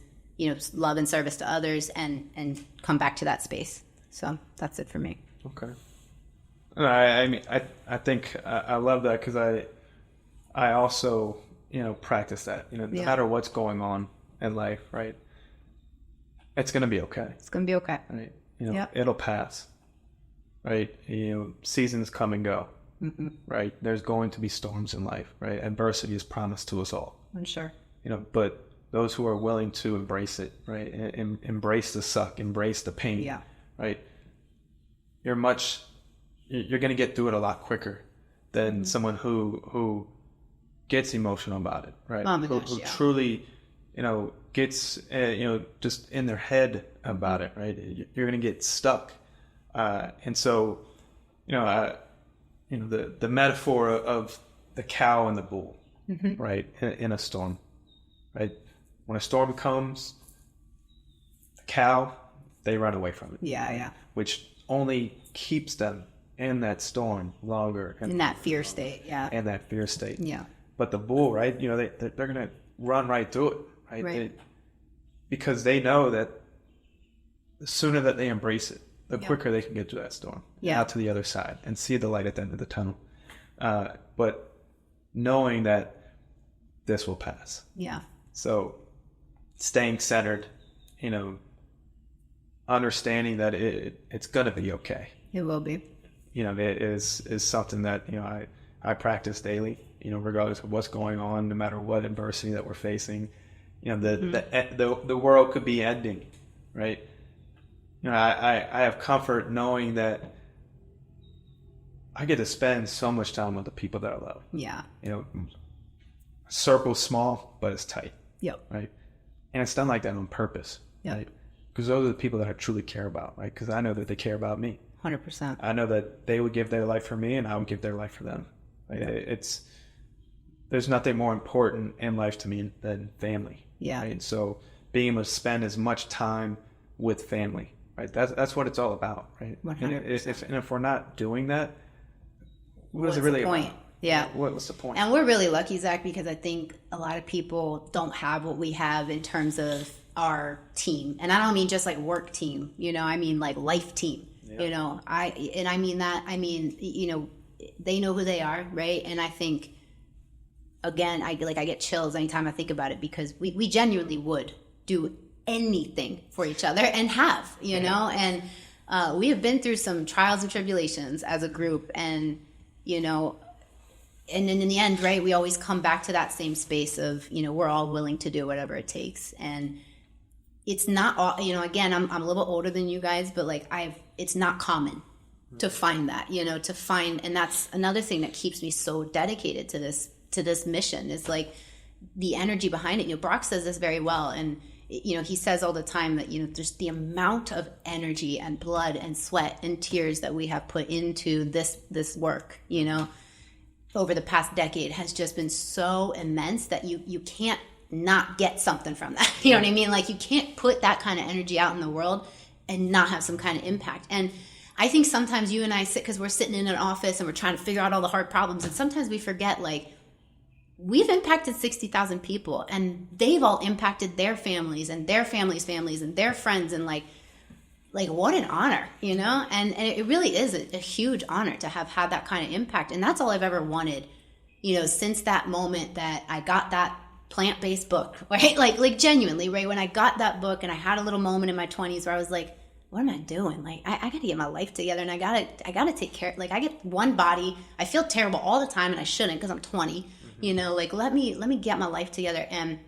love and service to others, and come back to that space. So that's it for me. Okay. I mean, I think I love that because I also, practice that, no matter what's going on in life, right? It's going to be okay. It's going to be okay. Right. It'll pass, right? Seasons come and go, right? There's going to be storms in life, right? Adversity is promised to us all. I'm sure. But those who are willing to embrace it, right? Embrace the suck, embrace the pain, right? You're going to get through it a lot quicker than someone who gets emotional about it, right? Oh my gosh, who truly, gets, just in their head about it, right? You're going to get stuck. And so, the metaphor of the cow and the bull, right? In a storm. Right? When a storm comes, the cow, they run away from it. Yeah. Which only keeps them in that storm longer. In that fear state, yeah. In that fear state. Yeah. But the bull, right? They're going to run right through it, right? Because they know that the sooner that they embrace it, the quicker they can get to that storm. Yeah. Out to the other side and see the light at the end of the tunnel. But knowing that this will pass. Yeah. So staying centered, understanding that it's going to be okay. It will be. It is something that, I practice daily, regardless of what's going on, no matter what adversity that we're facing. The world could be ending, right? I have comfort knowing that I get to spend so much time with the people that I love. Yeah. Circle's small, but it's tight. Yep. Right. And it's done like that on purpose. Yep. Right. Because those are the people that I truly care about, right? Because I know that they care about me. 100%. I know that they would give their life for me and I would give their life for them. Like, there's nothing more important in life to me than family. Yeah. Right? So being able to spend as much time with family, right? That's what it's all about, right? 100%. And if we're not doing that, what's it really the point? About? Yeah. What's the point? And we're really lucky, Zach, because I think a lot of people don't have what we have in terms of our team. And I don't mean just like work team, I mean like life team, I mean that, they know who they are. Right. And I think, again, I get chills anytime I think about it, because we genuinely would do anything for each other and have, and we have been through some trials and tribulations as a group, and, and then in the end, right, we always come back to that same space of, we're all willing to do whatever it takes. And it's not all, again, I'm a little bit older than you guys, but like it's not common to find that, and that's another thing that keeps me so dedicated to this mission, is like the energy behind it. Brock says this very well, and he says all the time that just the amount of energy and blood and sweat and tears that we have put into this work over the past decade has just been so immense that you can't not get something from that. You know what I mean? Like, you can't put that kind of energy out in the world and not have some kind of impact. And I think sometimes you and I sit, because we're sitting in an office and we're trying to figure out all the hard problems, and sometimes we forget, like, we've impacted 60,000 people, and they've all impacted their families and their families' families and their friends, and like what an honor, and it really is a huge honor to have had that kind of impact. And that's all I've ever wanted, since that moment that I got that plant-based book, right? Like genuinely, right? When I got that book and I had a little moment in my 20s where I was like, what am I doing? Like, I got to get my life together, and I got to take care. Like, I get one body. I feel terrible all the time, and I shouldn't, because I'm 20. Like, let me get my life together. And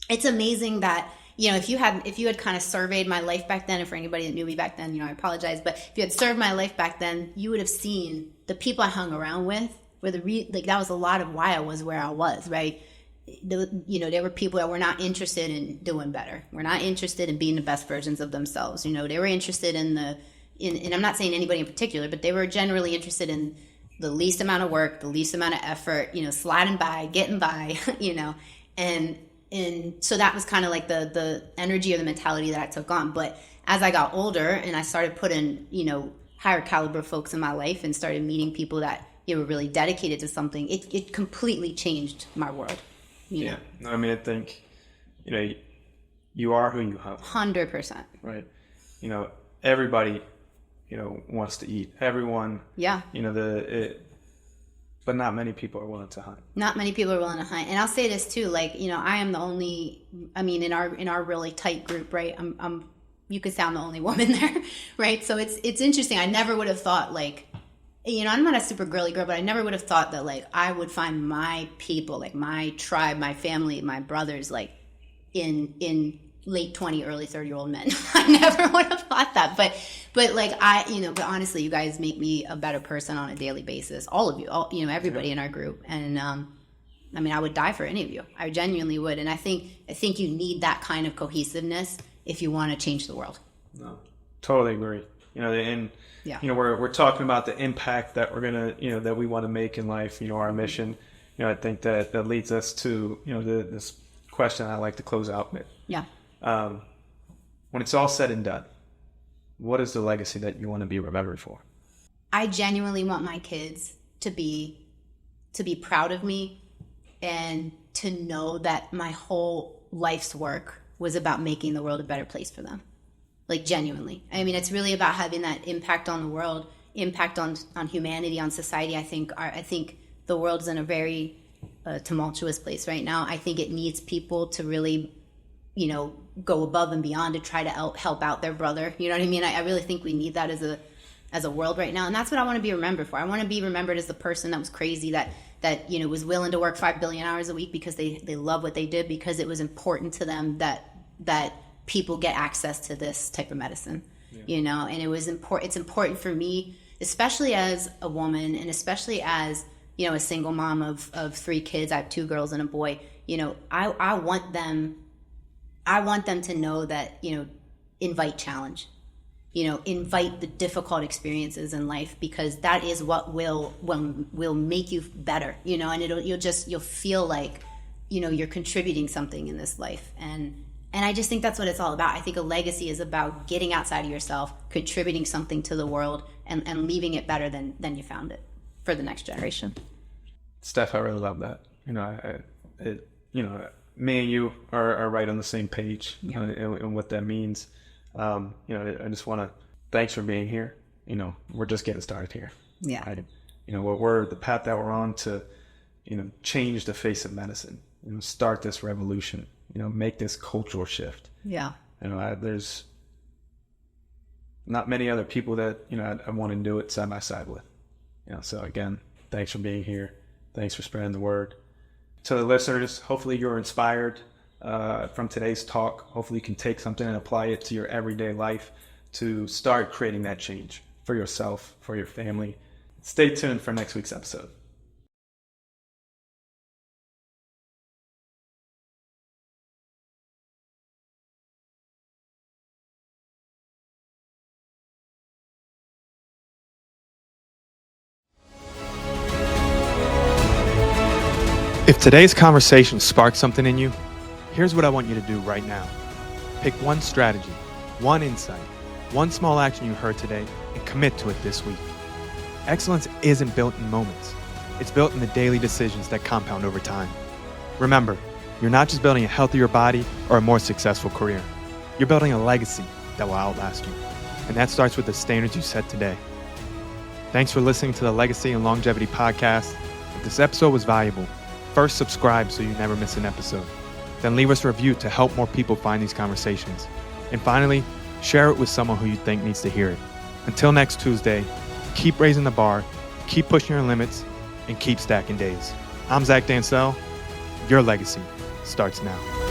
it's amazing that, if you had kind of surveyed my life back then, and for anybody that knew me back then, I apologize, but if you had served my life back then, you would have seen the people I hung around with, where that was a lot of why I was where I was, right? There were people that were not interested in doing better. We're not interested in being the best versions of themselves. They were interested in and I'm not saying anybody in particular, but they were generally interested in the least amount of work, the least amount of effort, sliding by, getting by, and so that was kind of like the energy or the mentality that I took on. But as I got older and I started putting, higher caliber folks in my life and started meeting people that were really dedicated to something, it completely changed my world. Yeah. No, I mean, I think, you are who you have. 100%. Right. Everybody, wants to eat. Everyone. Yeah. But not many people are willing to hunt. Not many people are willing to hunt. And I'll say this too, like, I am the only, in our really tight group, right? I'm you could sound the only woman there, right? So it's interesting. I never would have thought, like, I'm not a super girly girl, but I never would have thought that, like, I would find my people, like my tribe, my family, my brothers, like in late 20, early 30-year-old men. I never would have thought that. But like, but honestly, you guys make me a better person on a daily basis. All of you, everybody in our group. And, I would die for any of you. I genuinely would. And I think you need that kind of cohesiveness if you want to change the world. No, totally agree. We're talking about the impact that we're going to, that we want to make in life, our mission. I think that leads us to, this question I like to close out with. Yeah. When it's all said and done, what is the legacy that you want to be remembered for? I genuinely want my kids to be proud of me, and to know that my whole life's work was about making the world a better place for them. Like, genuinely. It's really about having that impact on the world, impact on humanity, on society. I think the world's in a very tumultuous place right now. I think it needs people to really, go above and beyond to try to help out their brother. You know what I mean? I really think we need that as a world right now. And that's what I want to be remembered for. I want to be remembered as the person that was crazy, that was willing to work 5 billion hours a week because they love what they did, because it was important to them that people get access to this type of medicine. Yeah. And it was important. It's important for me, especially as a woman, and especially as, a single mom of 3 kids. I have 2 girls and a boy. I want them to know that, invite challenge. invite the difficult experiences in life, because that is what will make you better, and you'll feel like, you're contributing something in this life. And I just think that's what it's all about. I think a legacy is about getting outside of yourself, contributing something to the world, and leaving it better than you found it for the next generation. Steph, I really love that. Me and you are right on the same page, and what that means. I just want to thanks for being here. We're just getting started here. Yeah. We're the path that we're on to, change the face of medicine. Start this revolution. Make this cultural shift. Yeah. There's not many other people that I want to do it side by side with. So again, thanks for being here. Thanks for spreading the word. To the listeners, hopefully you're inspired from today's talk. Hopefully you can take something and apply it to your everyday life to start creating that change for yourself, for your family. Stay tuned for next week's episode. If today's conversation sparked something in you, here's what I want you to do right now. Pick one strategy, one insight, one small action you heard today, and commit to it this week. Excellence isn't built in moments. It's built in the daily decisions that compound over time. Remember, you're not just building a healthier body or a more successful career. You're building a legacy that will outlast you. And that starts with the standards you set today. Thanks for listening to the Legacy and Longevity Podcast. If this episode was valuable, first, subscribe so you never miss an episode. Then leave us a review to help more people find these conversations. And finally, share it with someone who you think needs to hear it. Until next Tuesday, keep raising the bar, keep pushing your limits, and keep stacking days. I'm Zach Dansell. Your legacy starts now.